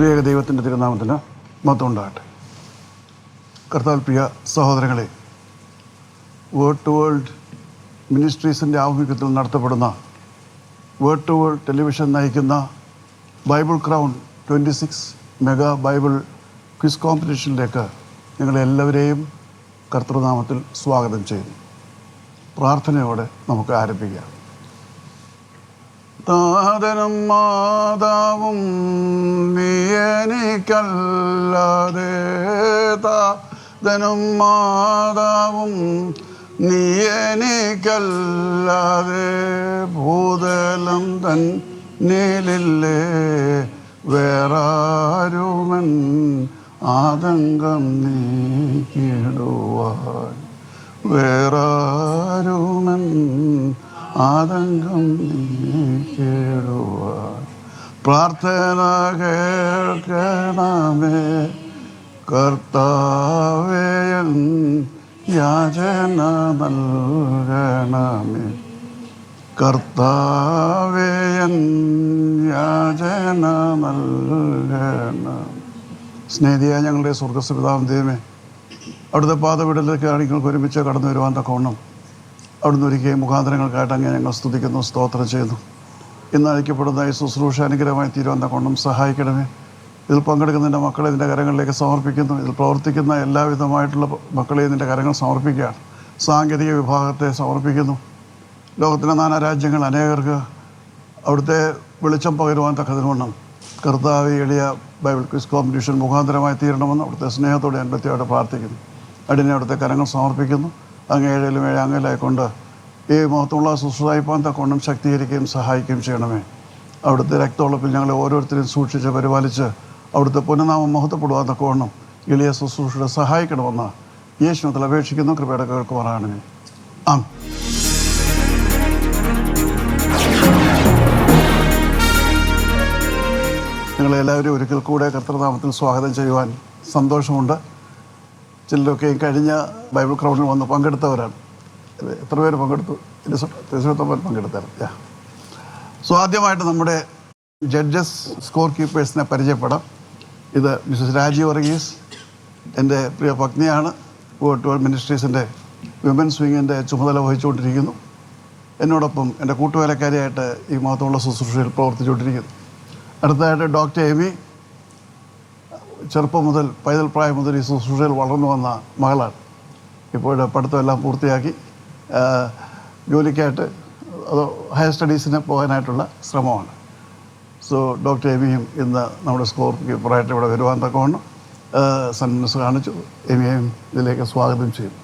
ത്രിയേക ദൈവത്തിൻ്റെ തിരുനാമത്തിന് മഹത്വം ഉണ്ടാകട്ടെ. കർത്താവിൽ പ്രിയ സഹോദരങ്ങളെ, വേർഡ് ടു വേൾഡ് മിനിസ്ട്രീസിൻ്റെ ആഭിമുഖ്യത്തിൽ നടത്തപ്പെടുന്ന വേർഡ് ടു വേൾഡ് ടെലിവിഷൻ നയിക്കുന്ന Bible crown 26 mega Bible quiz കോമ്പറ്റീഷനിലേക്ക് നിങ്ങളെല്ലാവരെയും കർത്തൃനാമത്തിൽ സ്വാഗതം ചെയ്യുന്നു. പ്രാർത്ഥനയോടെ നമുക്ക് ആരംഭിക്കാം. താതനും മാതാവും നീ എനിക്കല്ലാതെ, താതനും മാതാവും നീ എനിക്കല്ലാതെ, ഭൂതലം തന്നിലില്ലേ വേറാരുമൻ ആതങ്കം നീക്കിടുവാൻ, വേറാരുമൻ ആതങ്കം നീക്കിടുവാൻ. പ്രാർത്ഥന കേൾക്കണമേ കർത്താവേ, യാചന നൽകണമേ കർത്താവേ, യാചന നൽകണം. സ്നേഹിയായ ഞങ്ങളുടെ സ്വർഗ്ഗസ്ഥപിതാവാം ദൈവമേ, അവിടുത്തെ പാദപീഠത്തിലേക്ക് ഞങ്ങൾക്ക് ഒരുമിച്ച് കടന്നു വരുവാൻ തക്കവണ്ണം അവിടുന്ന് ഒരുക്കിയ മുഖാന്തരങ്ങൾക്കായിട്ട് അങ്ങനെ ഞങ്ങൾ സ്തുതിക്കുന്നു, സ്തോത്രം ചെയ്യുന്നു. ഇന്ന് അയക്കപ്പെടുന്ന ഈ ശുശ്രൂഷ അനുഗ്രഹമായി തീരുവാൻ തക്കവണ്ണം സഹായിക്കണമേ. ഇതിൽ പങ്കെടുക്കുന്ന നിൻ്റെ മക്കളെ നിൻ്റെ കരങ്ങളിലേക്ക് സമർപ്പിക്കുന്നു. ഇതിൽ പ്രവർത്തിക്കുന്ന എല്ലാവിധമായിട്ടുള്ള മക്കളെ നിൻ്റെ കരങ്ങൾ സമർപ്പിക്കുകയാണ്. സാങ്കേതിക വിഭാഗത്തെ സമർപ്പിക്കുന്നു. ലോകത്തിലെ നാനാ രാജ്യങ്ങൾ അനേകർക്ക് അവിടുത്തെ വെളിച്ചം പകരുവാൻ തക്കതിനുവണ്ണം കർത്താവ് എളിയ ബൈബിൾ ക്വിസ് കോമ്പറ്റീഷൻ മുഖാന്തരമായി തീരണമെന്ന് അവിടുത്തെ സ്നേഹത്തോടെ അൻപത്തിയോടെ പ്രാർത്ഥിക്കുന്നു. അടിനെ അവിടുത്തെ കരങ്ങൾ സമർപ്പിക്കുന്നു. അങ്ങ് ഏഴയിലും അങ്ങലായിക്കൊണ്ട് ഈ മഹത്വമുള്ള ശുശ്രൂഷായിപ്പാൻ തക്കവണ്ണം ശക്തീകരിക്കുകയും സഹായിക്കുകയും ചെയ്യണമേ. അവിടുത്തെ രക്തോളപ്പിൽ ഞങ്ങളെ ഓരോരുത്തരെയും സൂക്ഷിച്ച് പരിപാലിച്ച് അവിടുത്തെ പുനഃനാമം മഹത്വപ്പെടുവാൻ തക്കവണ്ണം എളിയ ശുശ്രൂഷയുടെ സഹായിക്കണമെന്ന് യേശുവിൽ അപേക്ഷിക്കുന്നു. കൃപയുടെ കേൾക്കുവാനാണ്. ആം. നിങ്ങളെല്ലാവരും ഒരിക്കൽ കൂടെ കർത്തൃനാമത്തിൽ സ്വാഗതം ചെയ്യുവാൻ സന്തോഷമുണ്ട്. ചിലരൊക്കെ കഴിഞ്ഞ ബൈബിൾ ക്രൗണിൽ വന്ന് പങ്കെടുത്തവരാണ്. എത്ര പേര് പങ്കെടുത്തു? 29 പങ്കെടുത്തായിരുന്നു. സോ ആദ്യമായിട്ട് നമ്മുടെ ജഡ്ജസ് സ്കോർ കീപ്പേഴ്സിനെ പരിചയപ്പെടാം. ഇത് മിസ്സസ് രാജീവ് വർഗീസ്, എൻ്റെ പ്രിയ പത്നിയാണ്. വേർഡ് ടു വേൾഡ് മിനിസ്ട്രീസിൻ്റെ വിമൻസ് വിങ്ങിൻ്റെ ചുമതല വഹിച്ചുകൊണ്ടിരിക്കുന്നു. എന്നോടൊപ്പം എൻ്റെ കൂട്ടുവേലക്കാരിയായിട്ട് ഈ മഹത്വമുള്ള ശുശ്രൂഷയിൽ പ്രവർത്തിച്ചുകൊണ്ടിരിക്കുന്നു. അടുത്തതായിട്ട് ഡോക്ടർ എമി, ചെറുപ്പം മുതൽ പൈതൽ പ്രായം മുതൽ ഈ ശുശ്രൂഷയിൽ വളർന്നു വന്ന മകളാണ്. ഇപ്പോൾ പഠിത്തമെല്ലാം പൂർത്തിയാക്കി ജോലിക്കായിട്ട് അത് ഹയർ സ്റ്റഡീസിന് പോകാനായിട്ടുള്ള ശ്രമമാണ്. സോ ഡോക്ടർ എമിയും ഇന്ന് നമ്മുടെ സ്കോർ കീപ്പറായിട്ട് ഇവിടെ വരുവാൻ തക്കവണ്ണം സന്മനസ് കാണിച്ചു. എമിയെയും ഇതിലേക്ക് സ്വാഗതം ചെയ്യും.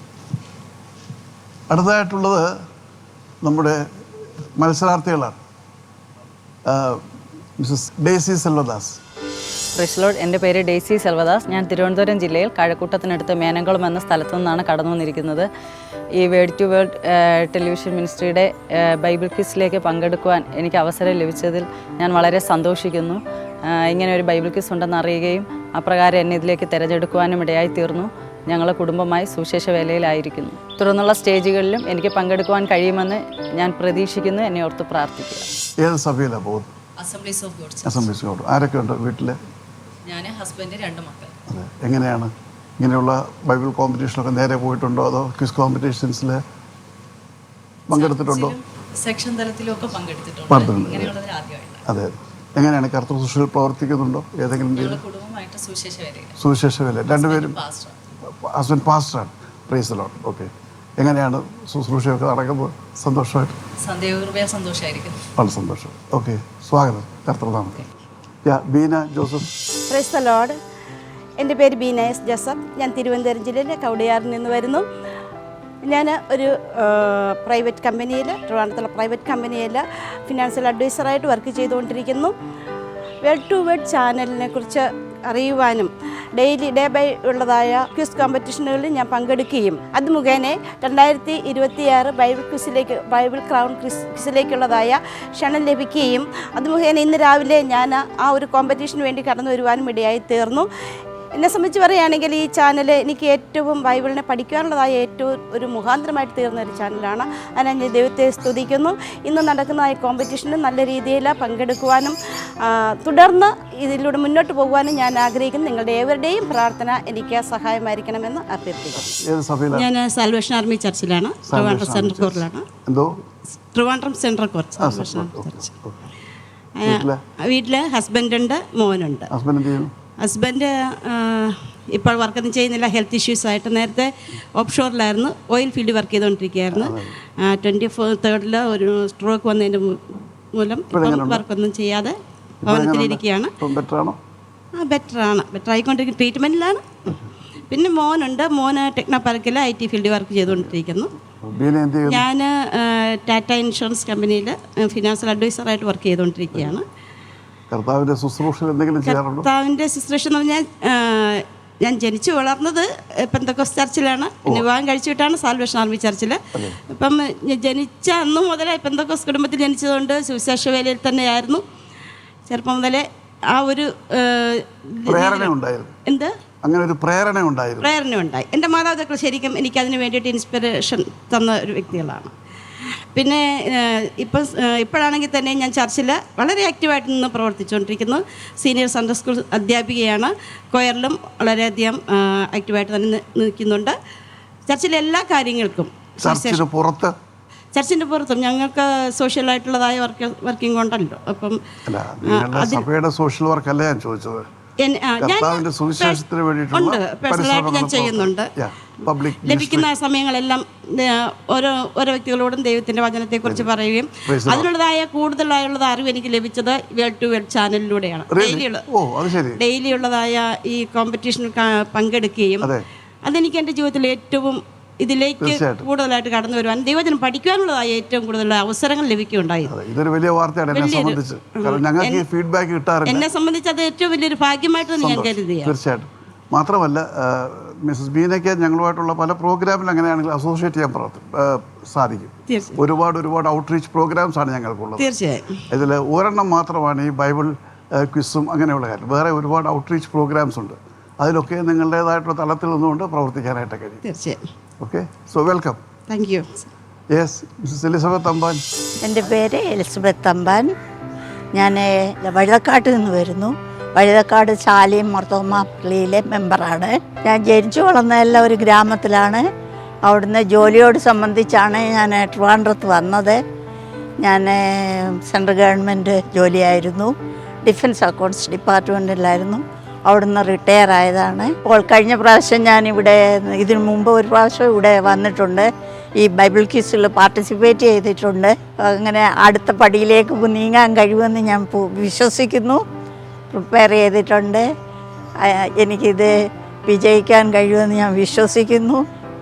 അടുത്തതായിട്ടുള്ളത് നമ്മുടെ മത്സരാർത്ഥികളാണ്. Mrs Daisy Selvadas. Praise lord. എൻ്റെ പേര് ഡേസി സെൽവദാസ്. ഞാൻ തിരുവനന്തപുരം ജില്ലയിൽ കഴക്കൂട്ടത്തിനടുത്ത് മേനംകുളം എന്ന സ്ഥലത്തു നിന്നാണ് കടന്നു വന്നിരിക്കുന്നത്. ഈ വേർഡ് ടു വേൾഡ് ടെലിവിഷൻ മിനിസ്ട്രിയുടെ ബൈബിൾ ക്വിസിലേക്ക് പങ്കെടുക്കുവാൻ എനിക്ക് അവസരം ലഭിച്ചതിൽ ഞാൻ വളരെ സന്തോഷിക്കുന്നു. ഇങ്ങനെ ഒരു ബൈബിൾ ക്വിസ് ഉണ്ടെന്ന് അറിയുകയും അപ്രകാരം എന്നെ ഇതിലേക്ക് തിരഞ്ഞെടുക്കുവാനും ഇടയായി തീർന്നു. ഞങ്ങൾ കുടുംബമായി സുവിശേഷ വേലയിലായിരിക്കുന്നു. തുടർന്നുള്ള സ്റ്റേജുകളിലും എനിക്ക് പങ്കെടുക്കുവാൻ കഴിയുമെന്ന് ഞാൻ പ്രതീക്ഷിക്കുന്നു. എന്നെ ഓർത്ത് പ്രാർത്ഥിക്കുക. ഏത് സഭയിലാണ് പോകുന്നത്? Assemblies of God. Assemblies of God. ആരൊക്കെ ഉണ്ട് വീട്ടിൽ? ഞാൻ, ഹസ്ബൻഡ്, 2 മക്കൾ. അതെ. എങ്ങനെയാണ് ഇങ്ങനെയുള്ള ബൈബിൾ കോമ്പറ്റീഷനൊക്കെ നേരെ പോയിട്ടുണ്ടോ, അതോ ക്വിസ് കോമ്പറ്റീഷൻസിൽ പങ്കെടുത്തിട്ടുണ്ടോ? സെക്ഷൻ തലത്തിലൊക്കെ പങ്കെടുത്തിട്ടുണ്ട്. അതെ. എങ്ങനെയാണ് കർത്തൃ ശുശ്രൂഷയിൽ പ്രവർത്തിക്കുന്നുണ്ടോ? ഏതെങ്കിലും കുടുംബമായിട്ട് സുവിശേഷ വേല? രണ്ടുപേരും ഹസ്ബൻഡ് പാസ്റ്ററാണ്. Praise the lord. ഓക്കെ. എങ്ങനെയാണ് ശുശ്രൂഷയൊക്കെ നടക്കുന്നത്? സന്തോഷമായിട്ട്? സന്തോഷമായിരിക്കുന്നു. വളരെ സന്തോഷം. ഓക്കെ. സ്വാഗതം കർത്തൃനാമത്തിൽ. Beena Joseph. Praise the lord. എൻ്റെ പേര് ബീന എസ് ജോസഫ്. ഞാൻ തിരുവനന്തപുരം ജില്ലയിലെ കവടിയാറിൽ നിന്ന് വരുന്നു. ഞാൻ ഒരു പ്രൈവറ്റ് കമ്പനിയിൽ, ട്രിവാൻഡ്രത്തുള്ള പ്രൈവറ്റ് കമ്പനിയിൽ ഫിനാൻഷ്യൽ അഡ്വൈസറായിട്ട് വർക്ക് ചെയ്തുകൊണ്ടിരിക്കുന്നു. വേർഡ് ടു വേൾഡ് ചാനലിനെ കുറിച്ച് അറിയുവാനും ഡേ ബൈ ഉള്ളതായ ക്വിസ് കോമ്പറ്റീഷനുകളിൽ ഞാൻ പങ്കെടുക്കുകയും അത് മുഖേന 2026 ബൈബിൾ ക്രൗൺ ക്വിസിലേക്കുള്ളതായ ക്ഷണം ലഭിക്കുകയും അത് മുഖേന ഇന്ന് രാവിലെ ഞാൻ ആ ഒരു കോമ്പറ്റീഷന് വേണ്ടി കടന്നു വരുവാനും ഇടയായി തീർന്നു. എന്നെ സംബന്ധിച്ച് പറയുകയാണെങ്കിൽ ഈ ചാനൽ എനിക്ക് ഏറ്റവും ബൈബിളിനെ പഠിക്കാനുള്ളതായ ഏറ്റവും ഒരു മുഖാന്തരമായിട്ട് തീർന്ന ഒരു ചാനലാണ്. അതിനെ ഞാൻ ദൈവത്തെ സ്തുതിക്കുന്നു. ഇന്ന് നടക്കുന്ന ഈ കോമ്പറ്റീഷന് നല്ല രീതിയിൽ പങ്കെടുക്കുവാനും തുടർന്ന് ഇതിലൂടെ മുന്നോട്ട് പോകുവാനും ഞാൻ ആഗ്രഹിക്കുന്നു. നിങ്ങളുടെ ഏവരുടെയും പ്രാർത്ഥന എനിക്ക് സഹായമായിരിക്കണമെന്ന് അഭ്യർത്ഥിക്കുന്നു. ഞാൻ സാൽവേഷൻ ആർമി ചർച്ചിലാണ്, ട്രിവാൻഡ്രം സെൻട്രൽ കോറിലാണ്. Trivandrum central corps Salvation Army ചർച്ച്. വീട്ടിൽ ഹസ്ബൻഡുണ്ട്, മോനുണ്ട്. ഹസ്ബൻഡ് ഇപ്പോൾ വർക്കൊന്നും ചെയ്യുന്നില്ല, ഹെൽത്ത് ഇഷ്യൂസ് ആയിട്ട്. നേരത്തെ ഓഫ് ഷോറിലായിരുന്നു, ഓയിൽ ഫീൽഡ് വർക്ക് ചെയ്തുകൊണ്ടിരിക്കുകയായിരുന്നു. 23rd ഒരു സ്ട്രോക്ക് വന്നതിൻ്റെ മൂലം വർക്കൊന്നും ചെയ്യാതെ ഭവനത്തിലിരിക്കുകയാണ്. ബെറ്ററാണ്, ബെറ്റർ ആയിക്കൊണ്ടിരിക്കുന്ന ട്രീറ്റ്മെൻറ്റിലാണ്. പിന്നെ മോനുണ്ട്, മോന് ടെക്നോ പാർക്കിൽ IT ഫീൽഡ് വർക്ക് ചെയ്തുകൊണ്ടിരിക്കുന്നു. ഞാൻ ടാറ്റ ഇൻഷുറൻസ് കമ്പനിയിൽ ഫിനാൻഷ്യൽ അഡ്വൈസറായിട്ട് വർക്ക് ചെയ്തുകൊണ്ടിരിക്കുകയാണ്. കർത്താവിൻ്റെ ശുശ്രൂഷ എന്ന് പറഞ്ഞാൽ ഞാൻ ജനിച്ചു വളർന്നത് പെന്തക്കോസ്ത് ചർച്ചിലാണ്. പിന്നെ വിവാഹം കഴിച്ചിട്ടാണ് സാൽവേഷൻ ആർമി ചർച്ചിൽ. ഇപ്പം ജനിച്ച അന്നു മുതലേ പെന്തക്കോസ്ത് കുടുംബത്തിൽ ജനിച്ചതുകൊണ്ട് സുവിശേഷ വേലയിൽ തന്നെയായിരുന്നു. ചെറുപ്പം മുതലേ ആ ഒരു എന്ത് അങ്ങനെ ഒരു പ്രേരണ ഉണ്ടായി. എൻ്റെ മാതാപിതാക്കൾ ശരിക്കും എനിക്കതിന് വേണ്ടിയിട്ട് ഇൻസ്പിറേഷൻ തന്ന ഒരു വ്യക്തികളാണ്. പിന്നെ ഇപ്പോഴാണെങ്കിൽ തന്നെ ഞാൻ ചർച്ചിൽ വളരെ ആക്റ്റീവായിട്ട് നിന്ന് പ്രവർത്തിച്ചുകൊണ്ടിരിക്കുന്നു. സീനിയർ സൺഡേ സ്കൂൾ അധ്യാപികയാണ്. കൊയറിലും വളരെയധികം ആക്റ്റീവായിട്ട് തന്നെ നിൽക്കുന്നുണ്ട്. ചർച്ചിലെ എല്ലാ കാര്യങ്ങൾക്കും. ചർച്ചിൻ്റെ പുറത്തും ഞങ്ങൾക്ക് സോഷ്യലായിട്ടുള്ളതായ വർക്കിംഗ് ഉണ്ടല്ലോ. അപ്പം സോഷ്യൽ വർക്ക് അല്ല ഞാൻ ചോദിച്ചത്. പേഴ്സണലായിട്ട് ഞാൻ ചെയ്യുന്നുണ്ട്. ലഭിക്കുന്ന സമയങ്ങളെല്ലാം ഓരോ വ്യക്തികളോടും ദൈവത്തിൻ്റെ വചനത്തെക്കുറിച്ച് പറയുകയും അതിനുള്ളതായ കൂടുതലായുള്ളത് അറിവ് എനിക്ക് ലഭിച്ചത് വേൾഡ് ടു വേൾഡ് ചാനലിലൂടെയാണ്. ഡെയിലി ഉള്ളതായ ഈ കോമ്പറ്റീഷനിൽ പങ്കെടുക്കുകയും അതെനിക്ക് എൻ്റെ ജീവിതത്തിൽ ഏറ്റവും ഇതിലേക്ക് കൂടുതലായിട്ട് കടന്നു വരുവാൻ ദൈവജനം പഠിക്കാനുള്ളതായ ഏറ്റവും കൂടുതൽ അവസരങ്ങൾ ലഭിക്കുകയുണ്ടായി. ഇതൊരു വലിയ വാർത്തയാണ് എന്നെ സംബന്ധിച്ച് അത് ഏറ്റവും വലിയൊരു ഭാഗ്യമായിട്ട് ഞാൻ കരുതുകയാണ്. തീർച്ചയായിട്ടും. മാത്രമല്ല മിസ്സസ് ബീനയ്ക്ക് ഞങ്ങളുമായിട്ടുള്ള പല പ്രോഗ്രാമിൽ അങ്ങനെയാണെങ്കിൽ അസോസിയേറ്റ് ചെയ്യാൻ സാധിക്കും. ഒരുപാട് ഔട്ട്റീച്ച് പ്രോഗ്രാംസ് ആണ് ഞങ്ങൾക്കുള്ളത്. തീർച്ചയായും ഇതിൽ ഒരെണ്ണം മാത്രമാണ് ഈ ബൈബിൾ ക്വിസും അങ്ങനെയുള്ള കാര്യം. വേറെ ഒരുപാട് ഔട്ട്റീച്ച് പ്രോഗ്രാംസ് ഉണ്ട്. അതിലൊക്കെ നിങ്ങളുടേതായിട്ടുള്ള തലത്തിൽ നിന്നുകൊണ്ട് പ്രവർത്തിക്കാനായിട്ട് കഴിയും. തീർച്ചയായും. Okay, so welcome. Thank you. Yes, Mrs Elizabeth അമ്പാൻ. എൻ്റെ പേര് എലിസബത്ത് അമ്പാൻ. ഞാൻ വഴുതക്കാട്ട് നിന്ന് വരുന്നു. വഴുതക്കാട് ശാലിയം മർത്തോമ പള്ളിയിലെ മെമ്പറാണ്. ഞാൻ ജനിച്ചു വളർന്നതെല്ലാം ഒരു ഗ്രാമത്തിലാണ്. അവിടുന്ന് ജോലിയോട് സംബന്ധിച്ചാണ് ഞാൻ ട്രിവാൻഡ്രത്ത് വന്നത്. ഞാൻ സെൻട്രൽ ഗവൺമെൻറ് ജോലിയായിരുന്നു, ഡിഫൻസ് അക്കൗണ്ട്സ് ഡിപ്പാർട്ട്മെൻറ്റിലായിരുന്നു. അവിടുന്ന് റിട്ടയർ ആയതാണ്. അപ്പോൾ കഴിഞ്ഞ പ്രാവശ്യം ഞാനിവിടെ ഇതിനു മുമ്പ് ഒരു പ്രാവശ്യം ഇവിടെ വന്നിട്ടുണ്ട്. ഈ ബൈബിൾ ക്വിസിൽ പാർട്ടിസിപ്പേറ്റ് ചെയ്തിട്ടുണ്ട്. അങ്ങനെ അടുത്ത പടിയിലേക്ക് നീങ്ങാൻ കഴിയുമെന്ന് ഞാൻ വിശ്വസിക്കുന്നു. പ്രിപ്പയർ ചെയ്തിട്ടുണ്ട്. എനിക്കിത് വിജയിക്കാൻ കഴിയുമെന്ന് ഞാൻ വിശ്വസിക്കുന്നു.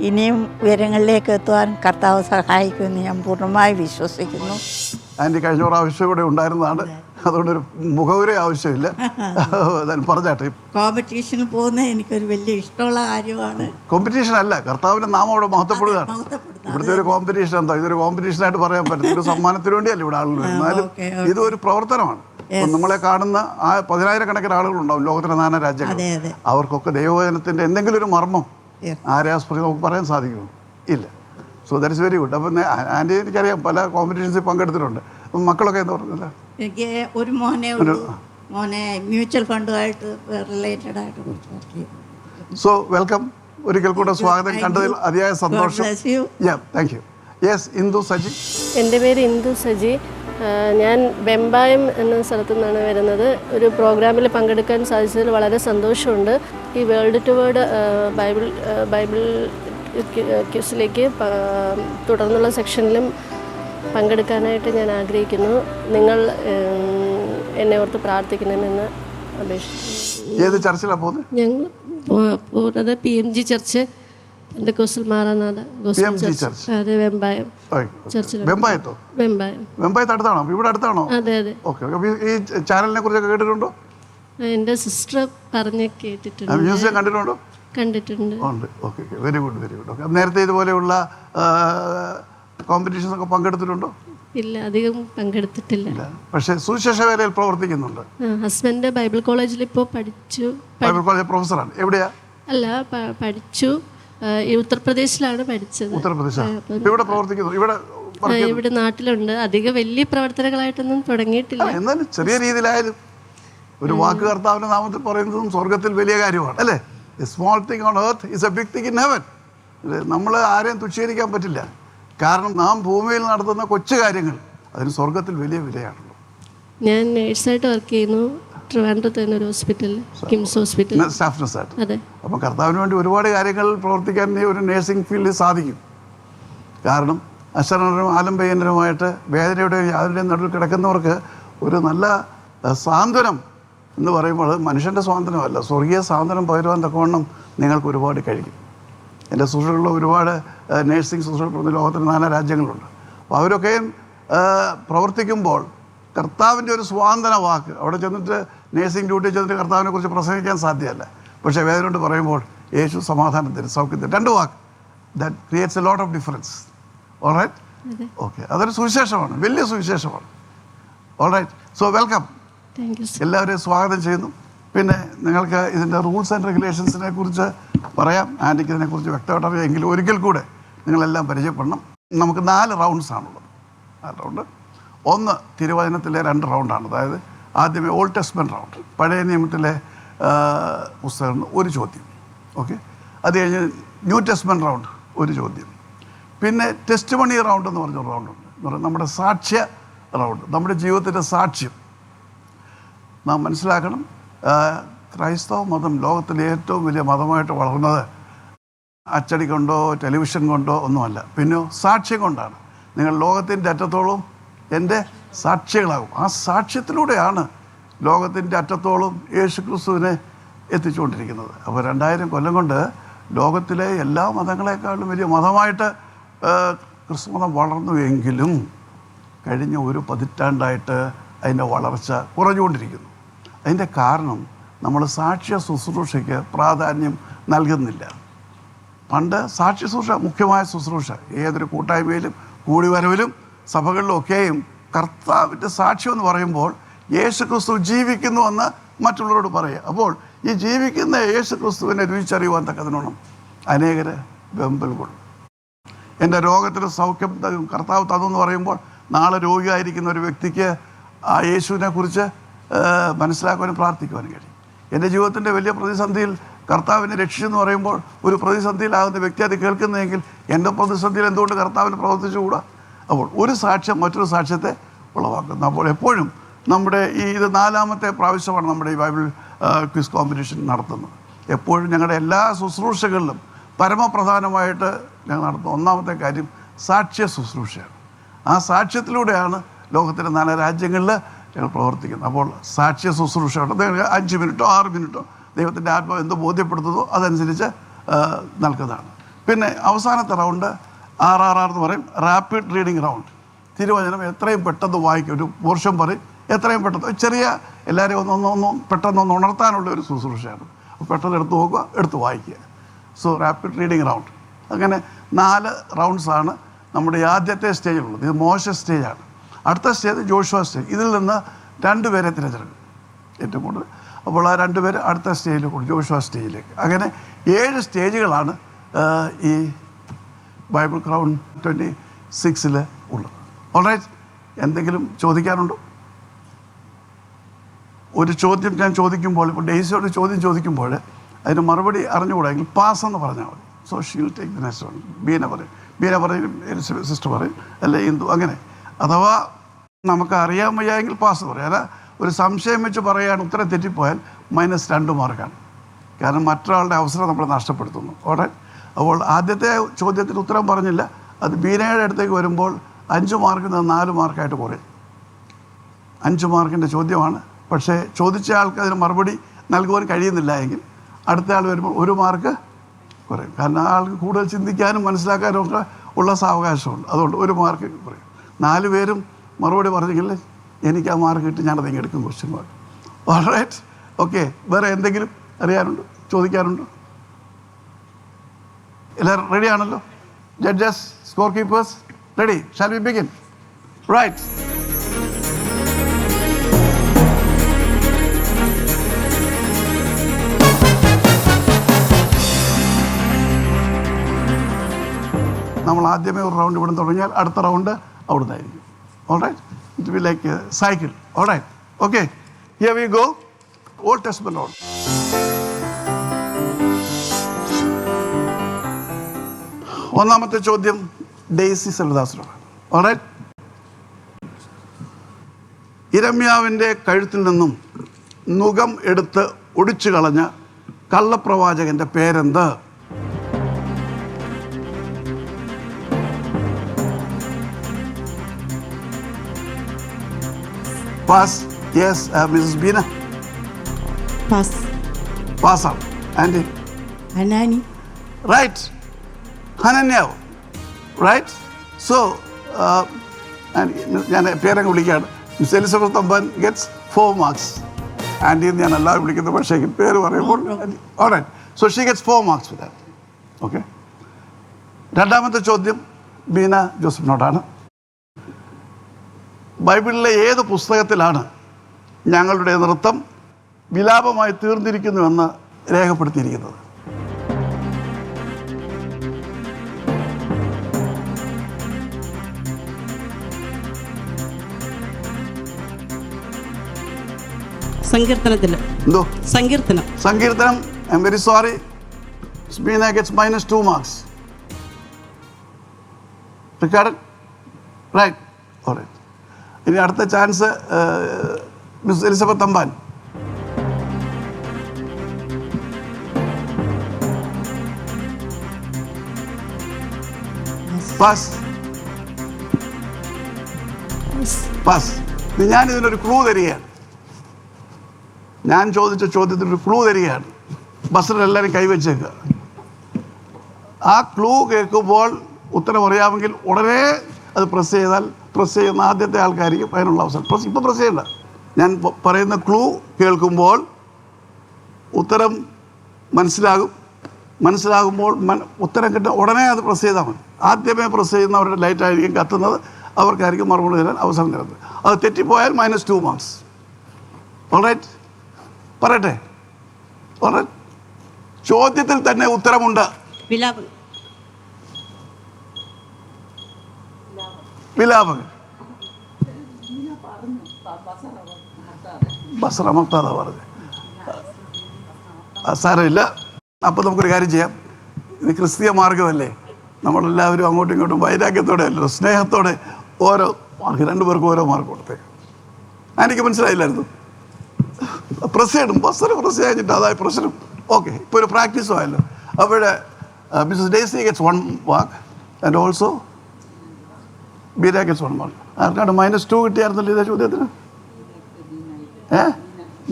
ഇനിയും ഉയരങ്ങളിലേക്ക് എത്തുവാൻ കർത്താവ് സഹായിക്കുമെന്ന് ഞാൻ പൂർണ്ണമായി വിശ്വസിക്കുന്നു. ആൻറ്റി കഴിഞ്ഞ പ്രാവശ്യം ഇവിടെ ഉണ്ടായിരുന്നതാണ്, അതുകൊണ്ടൊരു മുഖവുര ആവശ്യമില്ല. പറഞ്ഞാട്ടെ. കോമ്പറ്റീഷന് പോകുന്നത് എനിക്കൊരു വലിയ ഇഷ്ടമുള്ള കാര്യമാണ്. കോമ്പറ്റീഷൻ അല്ല, കർത്താവിൻ്റെ നാമം അവിടെ മഹത്വപ്പെടുകയാണ്. ഇവിടുത്തെ ഒരു കോമ്പറ്റീഷൻ എന്താ, ഇതൊരു കോമ്പറ്റീഷനായിട്ട് പറയാൻ പറ്റും. ഒരു സമ്മാനത്തിന് വേണ്ടിയല്ല ഇവിടെ ആളുകൾ. എന്നാലും ഇതൊരു പ്രവർത്തനമാണ്. നമ്മളെ കാണുന്ന 10,000-കണക്കിന് ആളുകളുണ്ടാവും ലോകത്തിലെ നാനാ രാജ്യങ്ങൾ. അവർക്കൊക്കെ ദൈവവചനത്തിൻ്റെ എന്തെങ്കിലും ഒരു മർമ്മം ആര്യാസ്പൃതി നമുക്ക് പറയാൻ സാധിക്കുമോ? ഇല്ല. So that is very good. അപ്പം ആൻറ്റി എനിക്കറിയാം പല കോമ്പറ്റീഷൻസിൽ പങ്കെടുത്തിട്ടുണ്ട്. അപ്പം മക്കളൊക്കെ എന്താ പറഞ്ഞില്ല? എനിക്ക് ഒരു മോനെ മ്യൂച്വൽ ഫണ്ടുമായിട്ട് റിലേറ്റഡ് ആയിട്ട്. സോ വെൽക്കം, ഒരിക്കൽ കൂടെ സ്വാഗതം. കണ്ടതിൽ അതിയായ സന്തോഷം. Thank you. Yes, Indu Saji. എൻ്റെ പേര് ഇന്ദു സജി. ഞാൻ വെമ്പായം എന്ന സ്ഥലത്തു നിന്നാണ് വരുന്നത്. ഒരു പ്രോഗ്രാമിൽ പങ്കെടുക്കാൻ സാധിച്ചതിൽ വളരെ സന്തോഷമുണ്ട്. ഈ വേൾഡ് ടു വേൾഡ് ബൈബിൾ ക്വിസിലേക്ക് തുടർന്നുള്ള സെക്ഷനിലും പങ്കെടുക്കാനായിട്ട് ഞാൻ ആഗ്രഹിക്കുന്നു. നിങ്ങൾ എന്നെ ഓർത്ത് പ്രാർത്ഥിക്കണമെന്ന് അപേക്ഷിക്കുന്നു. ഏത് ചർച്ചിലാണ് പോകുന്നത്? ഞങ്ങൾ പോകുന്നത് PMG church, Pentecostal Maranatha gospel church. അതെ, വെമ്പായം ചർച്ചിൽ. വെമ്പായത്ത് അടുത്താണോ? ഇവിടെ അടുത്താണോ? അതെ അതെ. ഓക്കെ. ഈ ചാനലിനെ കുറിച്ചൊക്കെ കേട്ടിട്ടുണ്ടോ? എൻ്റെ സിസ്റ്റർ പറഞ്ഞ് കേട്ടിട്ടുണ്ട്. മ്യൂസിയം കണ്ടിട്ടുണ്ടോ? കണ്ടിട്ടുണ്ട്. ഉണ്ട്. Okay, very good, very good. Okay. നേരത്തെ ഇതുപോലെയുള്ള കോമ്പറ്റീഷൻസ് ഒക്കെ പങ്കെടുത്തിട്ടുണ്ടോ? ഇല്ല, അധികം പങ്കെടുത്തിട്ടില്ല. ഇല്ല. പക്ഷേ സുവിശേഷ വേലയിൽ പ്രവർത്തിക്കുന്നുണ്ട്. ഹസ്ബൻഡ് ബൈബിൾ കോളേജിൽ ഇപ്പോൾ പഠിച്ചു. ബൈബിൾ കോളേജ് പ്രൊഫസറാണ്. എവിടെയാ? അല്ല, പഠിച്ചു. ഈ ഉത്തർപ്രദേശിലാണ് പഠിച്ചത്. ഉത്തർപ്രദേശ്. ഇവിടെ പ്രവർത്തിക്കുന്നു. ഇവിടെ നാട്ടിലുണ്ട്. അധികം വലിയ പ്രവർത്തനങ്ങളായിട്ടൊന്നും തുടങ്ങിയിട്ടില്ല. എന്നാലും ചെറിയ രീതിയിലായാലും ഒരു വാക്ക് കർത്താവിന്റെ നാമത്തിൽ പറയുന്നതും സ്വർഗത്തിൽ വലിയ കാര്യമാണ്, അല്ലേ? A small thing on earth is a big thing in heaven. നമ്മൾ ആരെയും തുച്ഛീകരിക്കാൻ പറ്റില്ല. കാരണം നാം ഭൂമിയിൽ നടത്തുന്ന കൊച്ചു കാര്യങ്ങൾ അതിന് സ്വർഗത്തിൽ വലിയ വിലയാണല്ലോ. ഞാൻ നേഴ്സായിട്ട് വർക്ക് ചെയ്യുന്നു ട്രിവാൻഡ്രത്ത് തന്നെ ഒരു ഹോസ്പിറ്റലിൽ, കിംസ് ഹോസ്പിറ്റൽ, സ്റ്റാഫ് നഴ്സായിട്ട്. അതെ. അപ്പം കർത്താവിന് വേണ്ടി ഒരുപാട് കാര്യങ്ങൾ പ്രവർത്തിക്കാൻ ഒരു നേഴ്സിംഗ് ഫീൽഡിൽ സാധിക്കും. കാരണം അശരണരും ആലംബയനരുമായിട്ട് വേദനയുടെ യാതൊരുടെയും നടുവിൽ കിടക്കുന്നവർക്ക് ഒരു നല്ല സാന്ത്വനം എന്ന് പറയുമ്പോൾ മനുഷ്യൻ്റെ സ്വാതന്ത്ര്യമല്ല, സ്വർഗീയ സ്വാതന്ത്ര്യം പകരുവാൻ തക്കവണ്ണം നിങ്ങൾക്ക് ഒരുപാട് കഴിയും. എൻ്റെ സുഹൃത്തുക്കളുള്ള ഒരുപാട് നേഴ്സിംഗ് സുഹൃത്തുക്കൾ ലോകത്തിന് 4 രാജ്യങ്ങളുണ്ട്. അപ്പോൾ അവരൊക്കെയും പ്രവർത്തിക്കുമ്പോൾ കർത്താവിൻ്റെ ഒരു സ്വാതന്ത്ര്യ വാക്ക് അവിടെ ചെന്നിട്ട് നേഴ്സിംഗ് ഡ്യൂട്ടി ചെന്നിട്ട് കർത്താവിനെ കുറിച്ച് പ്രസംഗിക്കാൻ സാധ്യമല്ല. പക്ഷേ വേദന കൊണ്ട് പറയുമ്പോൾ യേശു സമാധാനത്തിന്, സൗഖ്യത്തിന്, 2 വാക്ക് that creates a lot of difference. Alright, okay. അതൊരു സുവിശേഷമാണ്, വലിയ സുവിശേഷമാണ്. Alright, so welcome. എല്ലാവരെയും സ്വാഗതം ചെയ്യുന്നു. പിന്നെ നിങ്ങൾക്ക് ഇതിൻ്റെ റൂൾസ് ആൻഡ് റെഗുലേഷൻസിനെ കുറിച്ച് പറയാം. ആൻറ്റിക്ക് ഇതിനെക്കുറിച്ച് വ്യക്തമായിട്ട് അറിയാം. എങ്കിലും ഒരിക്കൽ കൂടെ നിങ്ങളെല്ലാം പരിചയപ്പെടണം. നമുക്ക് 4 റൗണ്ട്സാണുള്ളത്. 4 റൗണ്ട്. ഒന്ന് തിരുവചനത്തിലെ 2 റൗണ്ടാണ്. അതായത് ആദ്യമേ ഓൾഡ് ടെസ്റ്റ്മെൻറ്റ് റൗണ്ട്, പഴയ നിയമത്തിലെ പുസ്തകം 1 ചോദ്യം, ഓക്കെ. അത് കഴിഞ്ഞ് ന്യൂ ടെസ്റ്റ്മെൻറ്റ് റൗണ്ട് 1 ചോദ്യം. പിന്നെ ടെസ്റ്റ് മണി റൗണ്ട് എന്ന് പറഞ്ഞൊരു റൗണ്ടുണ്ട്. എന്ന് പറഞ്ഞാൽ നമ്മുടെ സാക്ഷ്യ റൗണ്ട്, നമ്മുടെ ജീവിതത്തിൻ്റെ സാക്ഷ്യം. നാം മനസ്സിലാക്കണം, ക്രൈസ്തവ മതം ലോകത്തിലെ ഏറ്റവും വലിയ മതമായിട്ട് വളർന്നത് അച്ചടി കൊണ്ടോ ടെലിവിഷൻ കൊണ്ടോ ഒന്നുമല്ല, പിന്നെ സാക്ഷ്യം കൊണ്ടാണ്. നിങ്ങൾ ലോകത്തിൻ്റെ അറ്റത്തോളം എൻ്റെ സാക്ഷികളാകും. ആ സാക്ഷ്യത്തിലൂടെയാണ് ലോകത്തിൻ്റെ അറ്റത്തോളം യേശു ക്രിസ്തുവിനെ എത്തിച്ചുകൊണ്ടിരിക്കുന്നത്. അപ്പോൾ 2000 കൊല്ലം കൊണ്ട് ലോകത്തിലെ എല്ലാ മതങ്ങളെക്കാളും വലിയ മതമായിട്ട് ക്രിസ്തു മതം വളർന്നു. എങ്കിലും കഴിഞ്ഞ 1 പതിറ്റാണ്ടായിട്ട് അതിൻ്റെ വളർച്ച കുറഞ്ഞുകൊണ്ടിരിക്കുന്നു. അതിൻ്റെ കാരണം നമ്മൾ സാക്ഷ്യ ശുശ്രൂഷയ്ക്ക് പ്രാധാന്യം നൽകുന്നില്ല. പണ്ട് സാക്ഷ്യ ശുശ്രൂഷ മുഖ്യമായ ശുശ്രൂഷ. ഏതൊരു കൂട്ടായ്മയിലും കൂടിവരവിലും സഭകളിലൊക്കെയും കർത്താവിൻ്റെ സാക്ഷ്യം എന്ന് പറയുമ്പോൾ യേശു ക്രിസ്തു ജീവിക്കുന്നുവെന്ന് മറ്റുള്ളവരോട് പറയുക. അപ്പോൾ ഈ ജീവിക്കുന്ന യേശു ക്രിസ്തുവിനെ രുചിച്ചറിയുവാൻ തക്കതിനോണം അനേകർ വെമ്പൽ കൊള്ളും. എൻ്റെ രോഗത്തിന് സൗഖ്യം കർത്താവ് തന്നെന്ന് പറയുമ്പോൾ നാളെ രോഗിയായിരിക്കുന്ന ഒരു വ്യക്തിക്ക് ആ യേശുവിനെ കുറിച്ച് മനസ്സിലാക്കുവാനും പ്രാർത്ഥിക്കുവാനും കഴിയും. എൻ്റെ ജീവിതത്തിൻ്റെ വലിയ പ്രതിസന്ധിയിൽ കർത്താവിനെ രക്ഷിച്ചെന്ന് പറയുമ്പോൾ ഒരു പ്രതിസന്ധിയിലാകുന്ന വ്യക്തി അത് കേൾക്കുന്നതെങ്കിൽ എൻ്റെ പ്രതിസന്ധിയിൽ എന്തുകൊണ്ട് കർത്താവിന് പ്രവർത്തിച്ചുകൂടാ? അപ്പോൾ ഒരു സാക്ഷ്യം മറ്റൊരു സാക്ഷ്യത്തെ ഉളവാക്കുന്നു. അപ്പോൾ എപ്പോഴും നമ്മുടെ ഇത് 4ാമത്തെ പ്രാവശ്യമാണ് നമ്മുടെ ഈ ബൈബിൾ ക്വിസ് കോമ്പറ്റീഷൻ നടത്തുന്നത്. എപ്പോഴും ഞങ്ങളുടെ എല്ലാ ശുശ്രൂഷകളിലും പരമപ്രധാനമായിട്ട് ഞങ്ങൾ നടത്തുന്ന 1ാമത്തെ കാര്യം സാക്ഷ്യ ശുശ്രൂഷയാണ്. ആ സാക്ഷ്യത്തിലൂടെയാണ് ലോകത്തിലെ 4 രാജ്യങ്ങളിൽ ഞങ്ങൾ പ്രവർത്തിക്കുന്നത്. അപ്പോൾ സാക്ഷ്യ ശുശ്രൂഷയുണ്ട്. 5 മിനിറ്റോ 6 മിനിറ്റോ ദൈവത്തിൻ്റെ ആത്മാവ് എന്ത് ബോധ്യപ്പെടുത്തുന്നതോ അതനുസരിച്ച് നൽകുന്നതാണ്. പിന്നെ അവസാനത്തെ റൗണ്ട് RRR എന്ന് പറയും, റാപ്പിഡ് റീഡിങ് റൗണ്ട്. തിരുവചനം എത്രയും പെട്ടെന്ന് വായിക്കും. ഒരു പോർഷൻ പറയും, എത്രയും പെട്ടെന്ന് ചെറിയ എല്ലാവരെയും ഒന്ന് പെട്ടെന്നൊന്ന് ഉണർത്താനുള്ള ഒരു ശുശ്രൂഷയാണ്. പെട്ടെന്ന് എടുത്ത് നോക്കുക, എടുത്ത് വായിക്കുക. So rapid reading round. അങ്ങനെ 4 റൗണ്ട്സാണ് നമ്മുടെ ആദ്യത്തെ സ്റ്റേജിലുള്ളത്. ഇത് മോശ സ്റ്റേജാണ്. അടുത്ത സ്റ്റേജ് ജോഷുവ സ്റ്റേജ്. ഇതിൽ നിന്ന് 2 പേരെ തിരഞ്ഞെടുക്കും ഏറ്റവും കൂടുതൽ. അപ്പോൾ ആ 2 പേര് അടുത്ത സ്റ്റേജിൽ കൂടും, ജോഷുവ സ്റ്റേജിലേക്ക്. അങ്ങനെ 7 സ്റ്റേജുകളാണ് ഈ ബൈബിൾ ക്രൗൺ 26 ഉള്ളത്. ഓൾറൈറ്റ്, എന്തെങ്കിലും ചോദിക്കാനുണ്ടോ? ഒരു ചോദ്യം ഞാൻ ചോദിക്കുമ്പോൾ, ഇപ്പോൾ ഡെയ്സിയോട് ചോദ്യം ചോദിക്കുമ്പോൾ അതിന് മറുപടി അറിഞ്ഞുകൂടെങ്കിൽ പാസ് എന്ന് പറഞ്ഞാൽ മതി. So she will take the next one. Beena പറയും, സിസ്റ്റർ പറയും, അല്ലെ ഹിന്ദു, അങ്ങനെ. അഥവാ നമുക്ക് അറിയാൻ വയ്യായെങ്കിൽ പാസ് പറയാം. അല്ല, ഒരു സംശയം വെച്ച് പറയുകയാണ്, ഉത്തരം തെറ്റിപ്പോയാൽ -2 മാർക്കാണ്. കാരണം മറ്റൊരാളുടെ അവസരം നമ്മൾ നഷ്ടപ്പെടുത്തുന്നു. ഓടെ അപ്പോൾ ആദ്യത്തെ ചോദ്യത്തിന് ഉത്തരം പറഞ്ഞില്ല, അത് ബീനയുടെ അടുത്തേക്ക് വരുമ്പോൾ 5 മാർക്കിൽ നിന്ന് 4 മാർക്കായിട്ട് കുറയും. 5 മാർക്കിൻ്റെ ചോദ്യമാണ്. പക്ഷേ ചോദിച്ച ആൾക്ക് അതിന് മറുപടി നൽകുവാൻ കഴിയുന്നില്ല എങ്കിൽ അടുത്ത ആൾ വരുമ്പോൾ 1 മാർക്ക് കുറയും. കാരണം ആ ആൾക്ക് കൂടുതൽ ചിന്തിക്കാനും മനസ്സിലാക്കാനും ഒക്കെ ഉള്ള സാവകാശമുണ്ട്. അതുകൊണ്ട് 1 മാർക്ക് കുറയും. 4 പേരും മറുപടി പറഞ്ഞെങ്കിൽ എനിക്ക് ആ മാർക്ക് കിട്ടി, ഞാനത് എടുക്കും ക്വസ്റ്റ്യൻ മാർക്ക്. Alright, okay. വേറെ എന്തെങ്കിലും അറിയാനുണ്ടോ, ചോദിക്കാനുണ്ടോ? എല്ലാവരും റെഡിയാണല്ലോ? Judges, score keepers, ready? Shall we begin? Right. നമ്മൾ ആദ്യമേ ഒരു റൗണ്ട് ഇവിടെ തുടങ്ങിയാൽ അടുത്ത റൗണ്ട് അവിടെ നിന്നായിരിക്കും. Alright, it will like cycle. Alright, okay, here we go. Old testament round. ഒന്നാമത്തെ ചോദ്യം ഡെയ്സി സെൽവദാസിനോട്. ഓൾറൈറ്റ്, ഇരമ്യാവിൻ്റെ കഴുത്തിൽ നിന്നും നുകം എടുത്ത് ഒടിച്ചു കളഞ്ഞ കള്ളപ്രവാചകന്റെ പേരെന്ത്? Pass. Yes, Mrs Beena. Pass. പാസ്സാണ്. ആൻറ്റി? അനാനി. റൈറ്റ്, ഹനന്യാവ്. റൈറ്റ്. സോ ഞാൻ പേരങ്ങ് വിളിക്കുകയാണ്. Miss Elizabeth Thampan gets 4 marks. Aunty ഞാൻ എല്ലാവരും വിളിക്കുന്നത്, പക്ഷേ പേര് പറയുമ്പോൾ alright. So she gets 4 marks for that. Okay. രണ്ടാമത്തെ ചോദ്യം ബീന ജോസഫിനോടാണ്. ബൈബിളിലെ ഏത് പുസ്തകത്തിലാണ് ഞങ്ങളുടെ നൃത്തം വിലാപമായി തീർന്നിരിക്കുന്നുവെന്ന് രേഖപ്പെടുത്തിയിരിക്കുന്നത്? സങ്കീർത്തനത്തിൽ. എന്തോ? സങ്കീർത്തനം. സങ്കീർത്തനം. I am very sorry, Beena gets -2 marks. Recorded? Right. Alright. ഇനി അടുത്ത chance Miss Elizabeth Thampan. Pass. Pass. ഞാനിതിനൊരു ക്ലൂ തരികയാണ്. ഞാൻ ചോദിച്ച ചോദ്യത്തിനൊരു ക്ലൂ തരികയാണ്. ബസ്സിലെല്ലാവരും കൈവച്ചേക്കുക. ആ ക്ലൂ കേൾക്കുമ്പോൾ ഉത്തരം അറിയാമെങ്കിൽ ഉടനെ അത് പ്രസ് ചെയ്യുന്ന ആദ്യത്തെ ആൾക്കായിരിക്കും അതിനുള്ള അവസരം. ഇപ്പോൾ പ്രസ് ചെയ്യണ്ട. ഞാൻ പറയുന്ന ക്ലൂ കേൾക്കുമ്പോൾ ഉത്തരം മനസ്സിലാകുമ്പോൾ ഉത്തരം കിട്ടുക ഉടനെ അത് പ്രസ് ചെയ്താൽ മതി. ആദ്യമേ പ്രസ് ചെയ്യുന്നവരുടെ ലൈറ്റായിരിക്കും കത്തുന്നത്, അവർക്കായിരിക്കും മറുപടി തരാൻ അവസരം തരുന്നത്. അത് തെറ്റിപ്പോയാൽ -2 marks. ഓൾറൈറ്റ്, പറയട്ടെ? ഓൾറൈറ്റ്. ചോദ്യത്തിൽ തന്നെ ഉത്തരമുണ്ട്. വിലാപം. വിലാപകൻ. ബസ്റമത്താതാ പറഞ്ഞത്. സാരമില്ല. അപ്പോൾ നമുക്കൊരു കാര്യം ചെയ്യാം. ഇത് ക്രിസ്തീയ മാർഗമല്ലേ, നമ്മളെല്ലാവരും അങ്ങോട്ടും ഇങ്ങോട്ടും വൈരാഗ്യത്തോടെ അല്ലല്ലോ, സ്നേഹത്തോടെ ഓരോ മാർക്ക്, 2 പേർക്കും ഓരോ മാർക്ക് കൊടുത്തേക്ക്. എനിക്ക് മനസ്സിലായില്ലായിരുന്നു. പ്രസ് ചെയ്യണം, ബസ്സിന് പ്രസ് കഴിഞ്ഞിട്ട് അതായത് പ്രശ്നം. ഓക്കെ, ഇപ്പോൾ ഒരു പ്രാക്ടീസും ആയല്ലോ. അവിടെ Mrs Daisy gets 1 mark and also Beena gets 1 mark. ആർക്കാണ് -2 കിട്ടിയായിരുന്നല്ലോ ഇതേ ചോദ്യത്തിന്?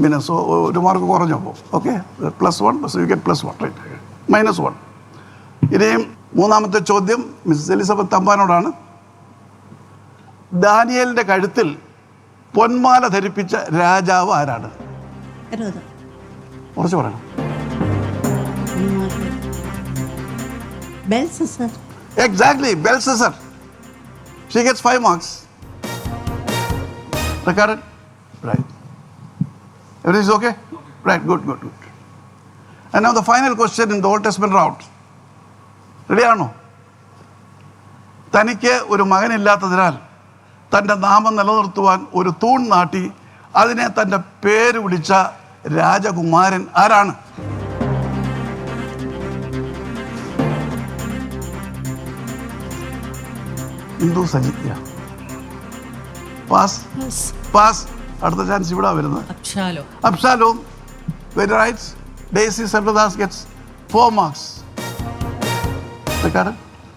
ബീന. സോ 1 മാർക്ക് കുറഞ്ഞു അപ്പോൾ. Okay, +1, so you get +1. Right, -1. ഇനിയും മൂന്നാമത്തെ ചോദ്യം മിസ്സസ് എലിസബത്ത് തമ്പാനോടാണ്. ദാനിയേലിൻ്റെ കഴുത്തിൽ പൊന്മാല ധരിപ്പിച്ച രാജാവ് ആരാണ്? കുറച്ച് പറയണം. Belshazzar. Exactly, Belshazzar. She gets 5 marks. Recorded? Right. Everything is okay? Right, good. And now the final question in the Old Testament round. Ready ആണോ? തനിക്ക് ഒരു മകനില്ലാത്തതിനാൽ തൻ്റെ നാമം നിലനിർത്തുവാൻ ഒരു തൂൺ നാട്ടി അതിനെ തൻ്റെ പേര് വിളിച്ച രാജകുമാരൻ ആരാണ്? ഹിന്ദു സജിത്യ. പാസ്. അടുത്ത ചാൻസ് ഇവിടെ വരുന്നത്. Absalom. Very right. Daisy Selvadas gets 4 marks.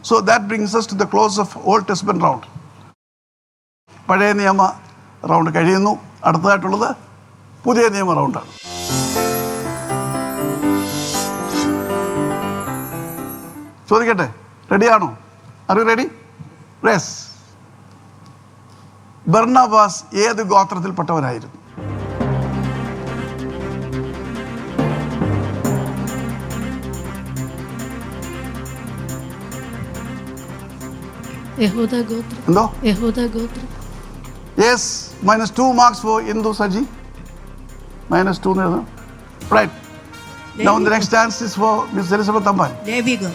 So that brings us to the close of Old Testament round. പഴയ നിയമ റൗണ്ട് കഴിയുന്നു. അടുത്തതായിട്ടുള്ളത് പുതിയ നിയമ റൗണ്ടാണ്. ചോദിക്കട്ടെ? റെഡിയാണോ? Are you ready? Yes. Barnabas ഏത് ഗോത്രത്തിൽപ്പെട്ടവനായിരുന്നു? യഹൂദ ഗോത്രം. എന്തോ? യഹൂദ ഗോത്രം. Yes, -2 marks for Indu Saji. -2 എന്ന് എഴുതണം. Right. Now the next chance is for Miss Elizabeth Tamban. There we go.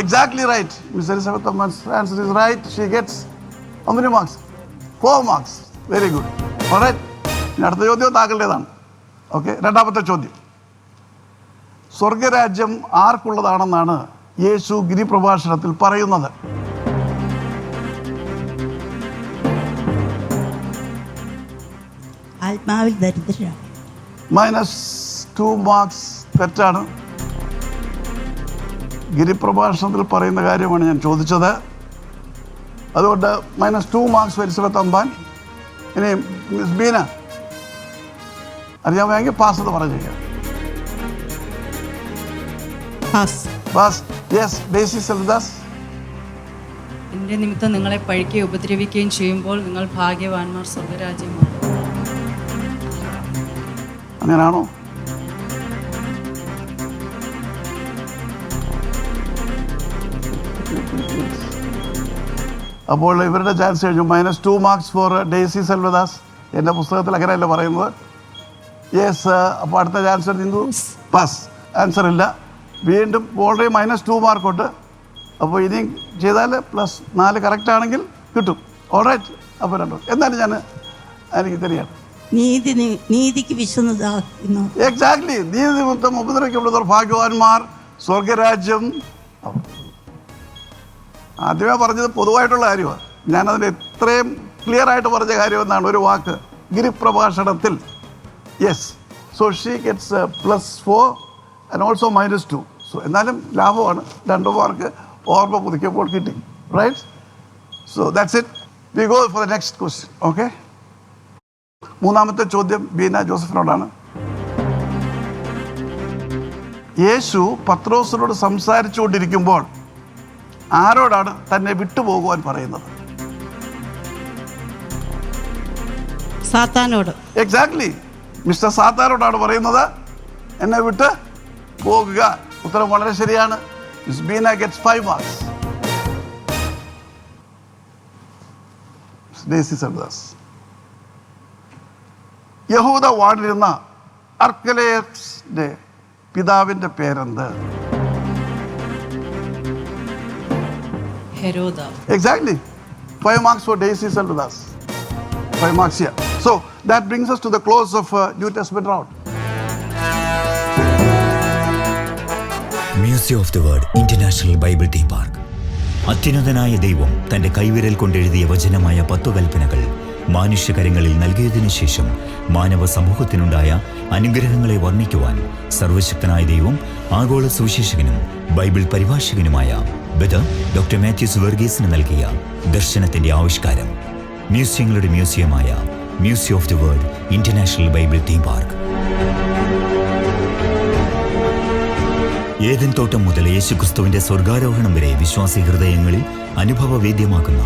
Exactly right. Miss Elizabeth Tamban's answer is right. She gets how many marks? 4 marks. Very good. All right. ഇനി അടുത്ത ചോദ്യം താങ്കളുടേതാണ്. Okay, രണ്ടാമത്തെ ചോദ്യം. സ്വർഗരാജ്യം ആർക്കുള്ളതാണെന്നാണ് യേശു ഗിരിപ്രഭാഷണത്തിൽ പറയുന്നത്? ആത്മാവിൽ ദരിദ്രരാണ്. -2 marks തെറ്റാണ്. ഗിരിപ്രഭാഷണത്തിൽ പറയുന്ന കാര്യമാണ് ഞാൻ ചോദിച്ചത്. അതുകൊണ്ട് -2 മാർക്സ് എലിസബത്ത് അമ്പാൻ. ഇനി മിസ് ബീന അറിയാമെങ്കിൽ പാസ് എന്ന് പറഞ്ഞേക്കാം. പാസ്. യെസ്. ഡെയ്സി സെൽവദാസ്. എൻ്റെ നിമിത്തം നിങ്ങളെ പഴിക്കുകയും ഉപദ്രവിക്കുകയും ചെയ്യുമ്പോൾ നിങ്ങൾ ഭാഗ്യവാന്മാർ, സ്വർഗരാജ്യമാണ്. അങ്ങനാണോ? അപ്പോൾ ഇവരുടെ ചാൻസ് കഴിഞ്ഞു. -2 മാർക്സ് ഫോർ ഡെയ്സി സെൽവദാസ്. എൻ്റെ പുസ്തകത്തിൽ അങ്ങനെയല്ല പറയുന്നത്. യെസ്. അപ്പോൾ അടുത്ത ചാൻസ് നിന്നു. പാസ്. ആൻസർ ഇല്ല. വീണ്ടും ഓൾറെഡി -2 മാർക്കുണ്ട്. അപ്പോൾ ഇനി ചെയ്താൽ +4 കറക്റ്റ് ആണെങ്കിൽ കിട്ടും. ഓൾറൈറ്റ്. അപ്പോൾ രണ്ടോ എന്നാലും എനിക്ക് തരികയാണ്. നീതിക്ക് വിശുദ്ധതാക്കുന്നു. എക്സാക്ട്ലി. നീതി നിമിത്തം ഉപദ്രവിക്കപ്പെടുന്നവർ ഭാഗ്യവാന്മാർ, സ്വർഗരാജ്യം. ആദ്യമേ പറഞ്ഞത് പൊതുവായിട്ടുള്ള കാര്യമാണ്. ഞാനതിന് ഇത്രയും ക്ലിയർ ആയിട്ട് പറഞ്ഞ കാര്യമെന്നാണ് ഒരു വാക്ക് ഗിരിപ്രഭാഷണത്തിൽ. Yes. So she gets +4 and also -2. So എന്നാലും ലാഭമാണ്. 2 മാർക്ക് ഓർമ്മ പുതുക്കിയപ്പോൾ കിട്ടി. Right. So that's it. We go for the next question. Okay. മൂന്നാമത്തെ ചോദ്യം ബീന ജോസഫിനോടാണ്. യേശു പത്രോസിനോട് സംസാരിച്ചുകൊണ്ടിരിക്കുമ്പോൾ ആരോടാണ് തന്നെ വിട്ടുപോകുവാൻ പറയുന്നത്? സാത്താനോട്. എക്സാക്ട്ലി. മിസ്റ്റർ സാത്താനോടാണ് പറയുന്നത് എന്നെ വിട്ട് പോകുക. ഉത്തരം വളരെ ശരിയാണ്. Miss Beena gets 5 marks. Daisy Selvadas. യഹൂദ വാണിരുന്ന അർക്കലേസിന്റെ പിതാവിന്റെ പേരെന്ത്? ഹെരോദ. Exactly. 5 marks for Daisy Selvadas. 5 marks here. So that brings us to the close of New Testament round. Museum of the word international Bible theme park. അത്യുന്നതനായ ദൈവം തന്റെ കൈവിരൽ കൊണ്ടെഴുതിയ വചനമായ 10 കൽപ്പനകൾ മാനുഷ്യകരങ്ങളിൽ നൽകിയതിനു ശേഷം മാനവ സമൂഹത്തിനുണ്ടായ അനുഗ്രഹങ്ങളെ വർണ്ണിക്കുവാൻ സർവശക്തനായ ദൈവം ആഗോള സുവിശേഷകനും ബൈബിൾ പരിഭാഷകനുമായ ഡോക്ടർ മാത്യൂസ് വർഗീസിന് നൽകിയ ദർശനത്തിന്റെ ആവിഷ്കാരം. മ്യൂസിയങ്ങളുടെ മ്യൂസിയമായ museum of the word international Bible theme park. ഏദൻ തോട്ടം മുതൽ യേശുക്രിസ്തുവിന്റെ സ്വർഗാരോഹണം വരെ വിശ്വാസി ഹൃദയങ്ങളിൽ അനുഭവവേദ്യമാക്കുന്ന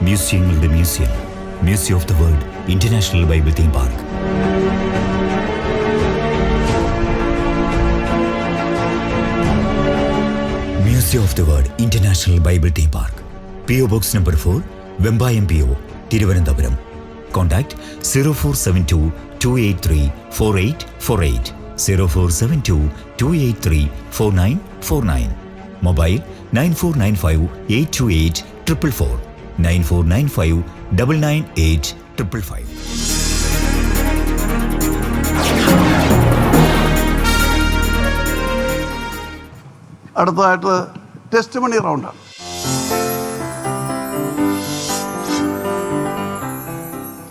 മ്യൂസിയങ്ങളുടെ museum museum of the word international Bible theme park. Museum of the Word International Bible Theme Park. PO Box number 4, Vembayam PO, Thiruvananthapuram. Contact 0472 283 4848, 0472 283 4949. Mobile 9495 828 444, 9495 998 555. അടുത്തതായിട്ട് ടെസ്റ്റ് മണി റൗണ്ടാണ്.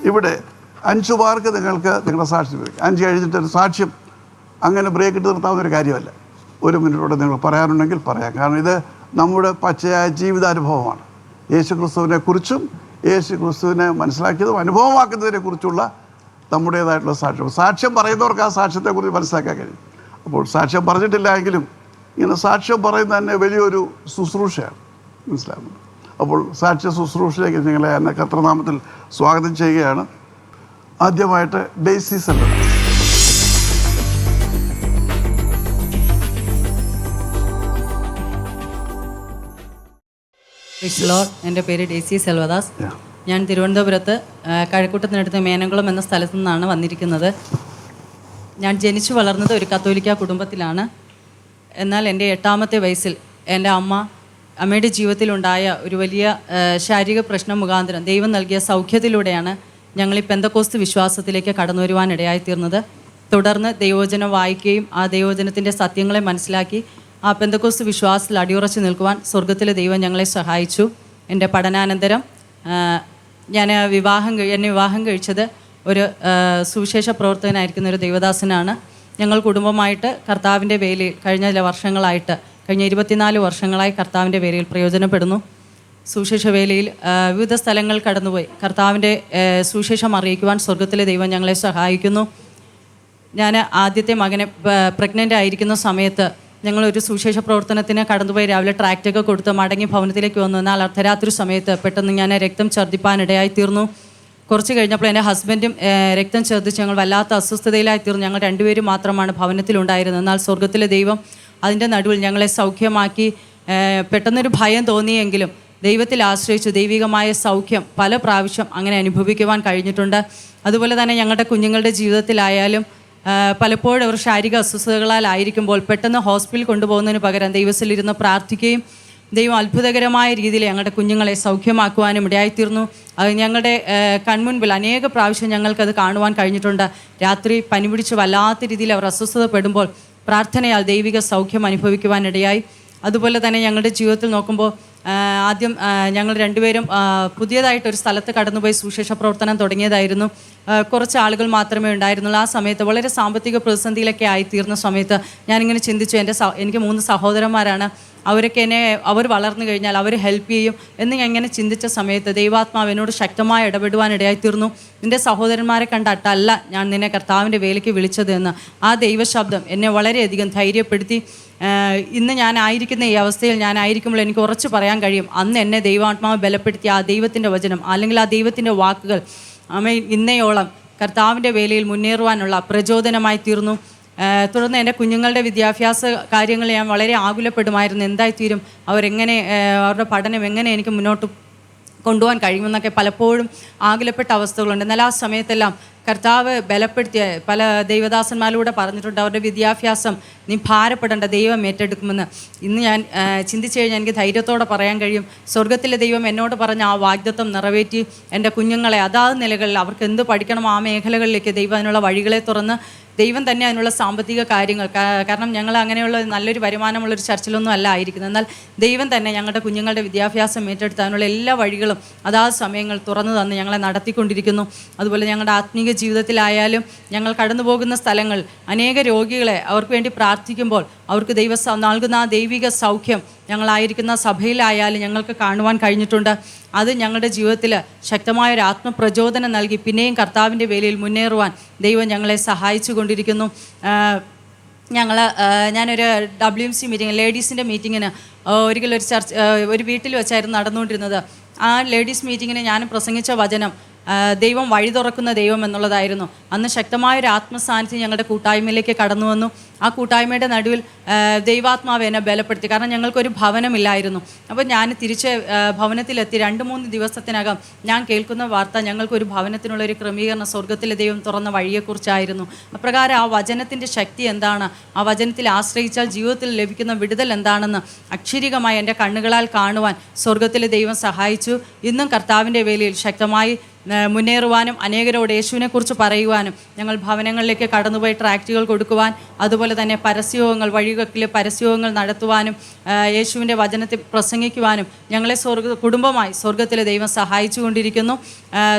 ഇവിടെ 5 മാർക്ക് നിങ്ങൾക്ക് നിങ്ങളുടെ സാക്ഷ്യം 5 കഴിഞ്ഞിട്ടൊരു സാക്ഷ്യം അങ്ങനെ ബ്രേക്ക് ഇട്ട് നിർത്താവുന്ന ഒരു കാര്യമല്ല. 1 മിനിറ്റോടെ നിങ്ങൾ പറയാനുണ്ടെങ്കിൽ പറയാം. കാരണം ഇത് നമ്മുടെ പച്ചയായ ജീവിതാനുഭവമാണ്. യേശുക്രിസ്തുവിനെ കുറിച്ചും യേശുക്രിസ്തുവിനെ മനസ്സിലാക്കിയതും അനുഭവമാക്കുന്നതിനെ കുറിച്ചുള്ള നമ്മുടേതായിട്ടുള്ള സാക്ഷ്യം. സാക്ഷ്യം പറയുന്നവർക്ക് ആ സാക്ഷ്യത്തെക്കുറിച്ച് മനസ്സിലാക്കാൻ കഴിയും. അപ്പോൾ സാക്ഷ്യം പറഞ്ഞിട്ടില്ല എങ്കിലും ഇങ്ങനെ സാക്ഷ്യം പറയുന്നത് തന്നെ വലിയൊരു ശുശ്രൂഷയാണ്. മനസ്സിലാകുന്നത്. അപ്പോൾ സാക്ഷ്യ ശുശ്രൂഷയിലേക്ക് നിങ്ങളെ എന്നെ കർത്തൃനാമത്തിൽ സ്വാഗതം ചെയ്യുകയാണ്. ആദ്യമായിട്ട് Daisy Selvadas. Price the lord. എൻ്റെ പേര് ഡെയ്സി സെൽവദാസ്. ഞാൻ തിരുവനന്തപുരത്ത് കഴക്കൂട്ടത്തിനടുത്ത് മേനംകുളം എന്ന സ്ഥലത്തു നിന്നാണ് വന്നിരിക്കുന്നത്. ഞാൻ ജനിച്ചു വളർന്നത് ഒരു കത്തോലിക്ക കുടുംബത്തിലാണ്. എന്നാൽ എൻ്റെ 8ാമത്തെ വയസ്സിൽ എൻ്റെ അമ്മയുടെ ജീവിതത്തിലുണ്ടായ ഒരു വലിയ ശാരീരിക പ്രശ്നം മുഖാന്തരം ദൈവം നൽകിയ സൗഖ്യത്തിലൂടെയാണ് ഞങ്ങൾ ഈ പെന്തക്കോസ്ത് വിശ്വാസത്തിലേക്ക് കടന്നു വരുവാനിടയായിത്തീർന്നത്. തുടർന്ന് ദൈവവചനം വായിക്കുകയും ആ ദൈവവചനത്തിൻ്റെ സത്യങ്ങളെ മനസ്സിലാക്കി ആ പെന്തക്കോസ്ത് വിശ്വാസത്തിൽ അടിയുറച്ച് നിൽക്കുവാൻ സ്വർഗത്തിലെ ദൈവം ഞങ്ങളെ സഹായിച്ചു. എൻ്റെ പഠനാനന്തരം എന്നെ വിവാഹം കഴിച്ചത് ഒരു സുവിശേഷ പ്രവർത്തകനായിരിക്കുന്ന ഒരു ദൈവദാസനാണ്. ഞങ്ങൾ കുടുംബമായിട്ട് കർത്താവിൻ്റെ വേലയിൽ കഴിഞ്ഞ 24 വർഷങ്ങളായി കർത്താവിൻ്റെ വേലയിൽ പ്രയോജനപ്പെടുന്നു. സുവിശേഷ വേലയിൽ വിവിധ സ്ഥലങ്ങൾ കടന്നുപോയി കർത്താവിൻ്റെ സുവിശേഷം അറിയിക്കുവാൻ സ്വർഗത്തിലെ ദൈവം ഞങ്ങളെ സഹായിക്കുന്നു. ഞാൻ ആദ്യത്തെ മകനെ പ്രഗ്നൻ്റ് ആയിരിക്കുന്ന സമയത്ത് ഞങ്ങളൊരു സുവിശേഷ പ്രവർത്തനത്തിന് കടന്നുപോയി രാവിലെ ട്രാക്റ്റൊക്കെ കൊടുത്ത് മടങ്ങി ഭവനത്തിലേക്ക് വന്നു. എന്നാൽ അർദ്ധരാത്രി സമയത്ത് പെട്ടെന്ന് ഞാൻ രക്തം ഛർദ്ദിപ്പാനിടയായിത്തീർന്നു. കുറച്ച് കഴിഞ്ഞപ്പോൾ എൻ്റെ ഹസ്ബൻഡും രക്തം ഛർദ്ദിച്ച് ഞങ്ങൾ വല്ലാത്ത അസ്വസ്ഥതയിലായിത്തീർന്നു. ഞങ്ങൾ 2 പേരും മാത്രമാണ് ഭവനത്തിലുണ്ടായിരുന്നത്. എന്നാൽ സ്വർഗത്തിലെ ദൈവം അതിൻ്റെ നടുവിൽ ഞങ്ങളെ സൗഖ്യമാക്കി. പെട്ടെന്നൊരു ഭയം തോന്നിയെങ്കിലും ദൈവത്തിൽ ആശ്രയിച്ച് ദൈവികമായ സൗഖ്യം പല പ്രാവശ്യം അങ്ങനെ അനുഭവിക്കുവാൻ കഴിഞ്ഞിട്ടുണ്ട്. അതുപോലെ തന്നെ ഞങ്ങളുടെ കുഞ്ഞുങ്ങളുടെ ജീവിതത്തിലായാലും പലപ്പോഴും അവർ ശാരീരിക അസ്വസ്ഥതകളായിരിക്കുമ്പോൾ പെട്ടെന്ന് ഹോസ്പിറ്റലിൽ കൊണ്ടുപോകുന്നതിന് പകരം ദൈവത്തിലിരുന്ന് പ്രാർത്ഥിക്കുകയും ദൈവം അത്ഭുതകരമായ രീതിയിൽ ഞങ്ങളുടെ കുഞ്ഞുങ്ങളെ സൗഖ്യമാക്കുവാനും ഇടയായിത്തീർന്നു. അത് ഞങ്ങളുടെ കൺമുൻപിൽ അനേക പ്രാവശ്യം ഞങ്ങൾക്കത് കാണുവാൻ കഴിഞ്ഞിട്ടുണ്ട്. രാത്രി പനി പിടിച്ച് വല്ലാത്ത രീതിയിൽ അവർ അസ്വസ്ഥതപ്പെടുമ്പോൾ പ്രാർത്ഥനയാൽ ദൈവിക സൗഖ്യം അനുഭവിക്കുവാനിടയായി. അതുപോലെ തന്നെ ഞങ്ങളുടെ ജീവിതത്തിൽ നോക്കുമ്പോൾ ആദ്യം ഞങ്ങൾ 2 പേരും പുതിയതായിട്ടൊരു സ്ഥലത്ത് കടന്നുപോയി സുവിശേഷ പ്രവർത്തനം തുടങ്ങിയതായിരുന്നു. കുറച്ച് ആളുകൾ മാത്രമേ ഉണ്ടായിരുന്നുള്ളൂ. ആ സമയത്ത് വളരെ സാമ്പത്തിക പ്രതിസന്ധിയിലൊക്കെ ആയിത്തീർന്ന സമയത്ത് ഞാനിങ്ങനെ ചിന്തിച്ചു, എനിക്ക് 3 സഹോദരന്മാരാണ്, അവരൊക്കെ അവർ വളർന്നു കഴിഞ്ഞാൽ അവർ ഹെൽപ്പ് ചെയ്യും എന്ന് ഞാൻ ഇങ്ങനെ ചിന്തിച്ച സമയത്ത് ദൈവാത്മാവ് എന്നോട് ശക്തമായി ഇടപെടുവാനിടയായിത്തീർന്നു. നിൻ്റെ സഹോദരന്മാരെ കണ്ടിട്ടല്ല ഞാൻ നിന്നെ കർത്താവിൻ്റെ വേലയ്ക്ക് വിളിച്ചത് എന്ന് ആ ദൈവശബ്ദം എന്നെ വളരെയധികം ധൈര്യപ്പെടുത്തി. ഇന്ന് ഞാനായിരിക്കുന്ന ഈ അവസ്ഥയിൽ ഞാനായിരിക്കുമ്പോൾ എനിക്ക് ഉറച്ചു പറയാൻ കഴിയും, അന്ന് എന്നെ ദൈവാത്മാവ് ബലപ്പെടുത്തിയ ആ ദൈവത്തിൻ്റെ വചനം അല്ലെങ്കിൽ ആ ദൈവത്തിൻ്റെ വാക്കുകൾ ഇന്നയോളം കർത്താവിൻ്റെ വേലയിൽ മുന്നേറുവാനുള്ള പ്രചോദനമായി തീർന്നു. തുടർന്ന് എൻ്റെ കുഞ്ഞുങ്ങളുടെ വിദ്യാഭ്യാസ കാര്യങ്ങൾ ഞാൻ വളരെ ആകുലപ്പെടുമായിരുന്നു. എന്തായിത്തീരും, അവരുടെ പഠനം എങ്ങനെ എനിക്ക് മുന്നോട്ട് കൊണ്ടുപോകാൻ കഴിയുമെന്നൊക്കെ പലപ്പോഴും ആകുലപ്പെട്ട അവസ്ഥകളുണ്ട്. എന്നാൽ ആ സമയത്തെല്ലാം കർത്താവ് ബലപ്പെടുത്തിയ പല ദൈവദാസന്മാരിലൂടെ പറഞ്ഞിട്ടുണ്ട്, അവരുടെ വിദ്യാഭ്യാസം നീ ഭാരപ്പെടേണ്ട, ദൈവം ഏറ്റെടുക്കുമെന്ന്. ഇന്ന് ഞാൻ ചിന്തിച്ചു കഴിഞ്ഞാൽ എനിക്ക് ധൈര്യത്തോടെ പറയാൻ കഴിയും, സ്വർഗത്തിലെ ദൈവം എന്നോട് പറഞ്ഞ ആ വാഗ്ദത്തം നിറവേറ്റി എൻ്റെ കുഞ്ഞുങ്ങളെ അതാത് നിലകളിൽ അവർക്ക് എന്ത് പഠിക്കണമോ ആ മേഖലകളിലേക്ക് ദൈവം അതിനുള്ള വഴികളെ തുറന്ന് ദൈവം തന്നെ അതിനുള്ള സാമ്പത്തിക കാര്യങ്ങൾ, കാരണം ഞങ്ങൾ അങ്ങനെയുള്ള നല്ലൊരു വരുമാനമുള്ളൊരു ചർച്ചിലൊന്നും അല്ല ആയിരിക്കുന്നത്. എന്നാൽ ദൈവം തന്നെ ഞങ്ങളുടെ കുഞ്ഞുങ്ങളുടെ വിദ്യാഭ്യാസം ഏറ്റെടുത്ത് അതിനുള്ള എല്ലാ വഴികളും അതാത് സമയങ്ങൾ തുറന്നു തന്ന് ഞങ്ങളെ നടത്തിക്കൊണ്ടിരിക്കുന്നു. അതുപോലെ ഞങ്ങളുടെ ആത്മീക ജീവിതത്തിലായാലും ഞങ്ങൾ കടന്നു പോകുന്ന സ്ഥലങ്ങൾ അനേക രോഗികളെ അവർക്ക് വേണ്ടി പ്രാർത്ഥിക്കുമ്പോൾ അവർക്ക് നൽകുന്ന ആ ദൈവിക സൗഖ്യം ഞങ്ങളായിരിക്കുന്ന സഭയിലായാലും ഞങ്ങൾക്ക് കാണുവാൻ കഴിഞ്ഞിട്ടുണ്ട്. അത് ഞങ്ങളുടെ ജീവിതത്തിൽ ശക്തമായൊരു ആത്മപ്രചോദനം നൽകി പിന്നെയും കർത്താവിൻ്റെ വേലയിൽ മുന്നേറുവാൻ ദൈവം ഞങ്ങളെ സഹായിച്ചു കൊണ്ടിരിക്കുന്നു. ഞാനൊരു WMC മീറ്റിംഗ്, ലേഡീസിൻ്റെ മീറ്റിങ്ങിന് ഒരിക്കലും ഒരു വീട്ടിൽ വെച്ചായിരുന്നു നടന്നുകൊണ്ടിരുന്നത്. ആ ലേഡീസ് മീറ്റിങ്ങിന് ഞാൻ പ്രസംഗിച്ച വചനം ദൈവം വഴി തുറക്കുന്ന ദൈവം എന്നുള്ളതായിരുന്നു. അന്ന് ശക്തമായൊരു ആത്മസാന്നിധ്യം ഞങ്ങളുടെ കൂട്ടായ്മയിലേക്ക് കടന്നു വന്നു. ആ കൂട്ടായ്മയുടെ നടുവിൽ ദൈവാത്മാവ് എന്നെ ബലപ്പെടുത്തി. കാരണം ഞങ്ങൾക്കൊരു ഭവനമില്ലായിരുന്നു. അപ്പോൾ ഞാൻ തിരിച്ച് ഭവനത്തിലെത്തി 2-3 ദിവസത്തിനകം ഞാൻ കേൾക്കുന്ന വാർത്ത ഞങ്ങൾക്കൊരു ഭവനത്തിനുള്ളൊരു ക്രമീകരണം സ്വർഗത്തിലെ ദൈവം തുറന്ന വഴിയെക്കുറിച്ചായിരുന്നു. അപ്രകാരം ആ വചനത്തിൻ്റെ ശക്തി എന്താണ്, ആ വചനത്തിൽ ആശ്രയിച്ചാൽ ജീവിതത്തിൽ ലഭിക്കുന്ന വിടുതൽ എന്താണെന്ന് അക്ഷരികമായി എൻ്റെ കണ്ണുകളാൽ കാണുവാൻ സ്വർഗത്തിലെ ദൈവം സഹായിച്ചു. ഇന്നും കർത്താവിൻ്റെ വേലയിൽ ശക്തമായി മുന്നേറുവാനും അനേകരോട് യേശുവിനെക്കുറിച്ച് പറയുവാനും ഞങ്ങൾ ഭവനങ്ങളിലേക്ക് കടന്നുപോയി ട്രാക്റ്റുകൾ കൊടുക്കുവാൻ, അതുപോലെ തന്നെ പരസ്യയോഗങ്ങൾ, വഴികളിൽ പരസ്യയോഗങ്ങൾ നടത്തുവാനും യേശുവിൻ്റെ വചനത്തിൽ പ്രസംഗിക്കുവാനും ഞങ്ങളെ കുടുംബമായി സ്വർഗത്തിലെ ദൈവം സഹായിച്ചു കൊണ്ടിരിക്കുന്നു.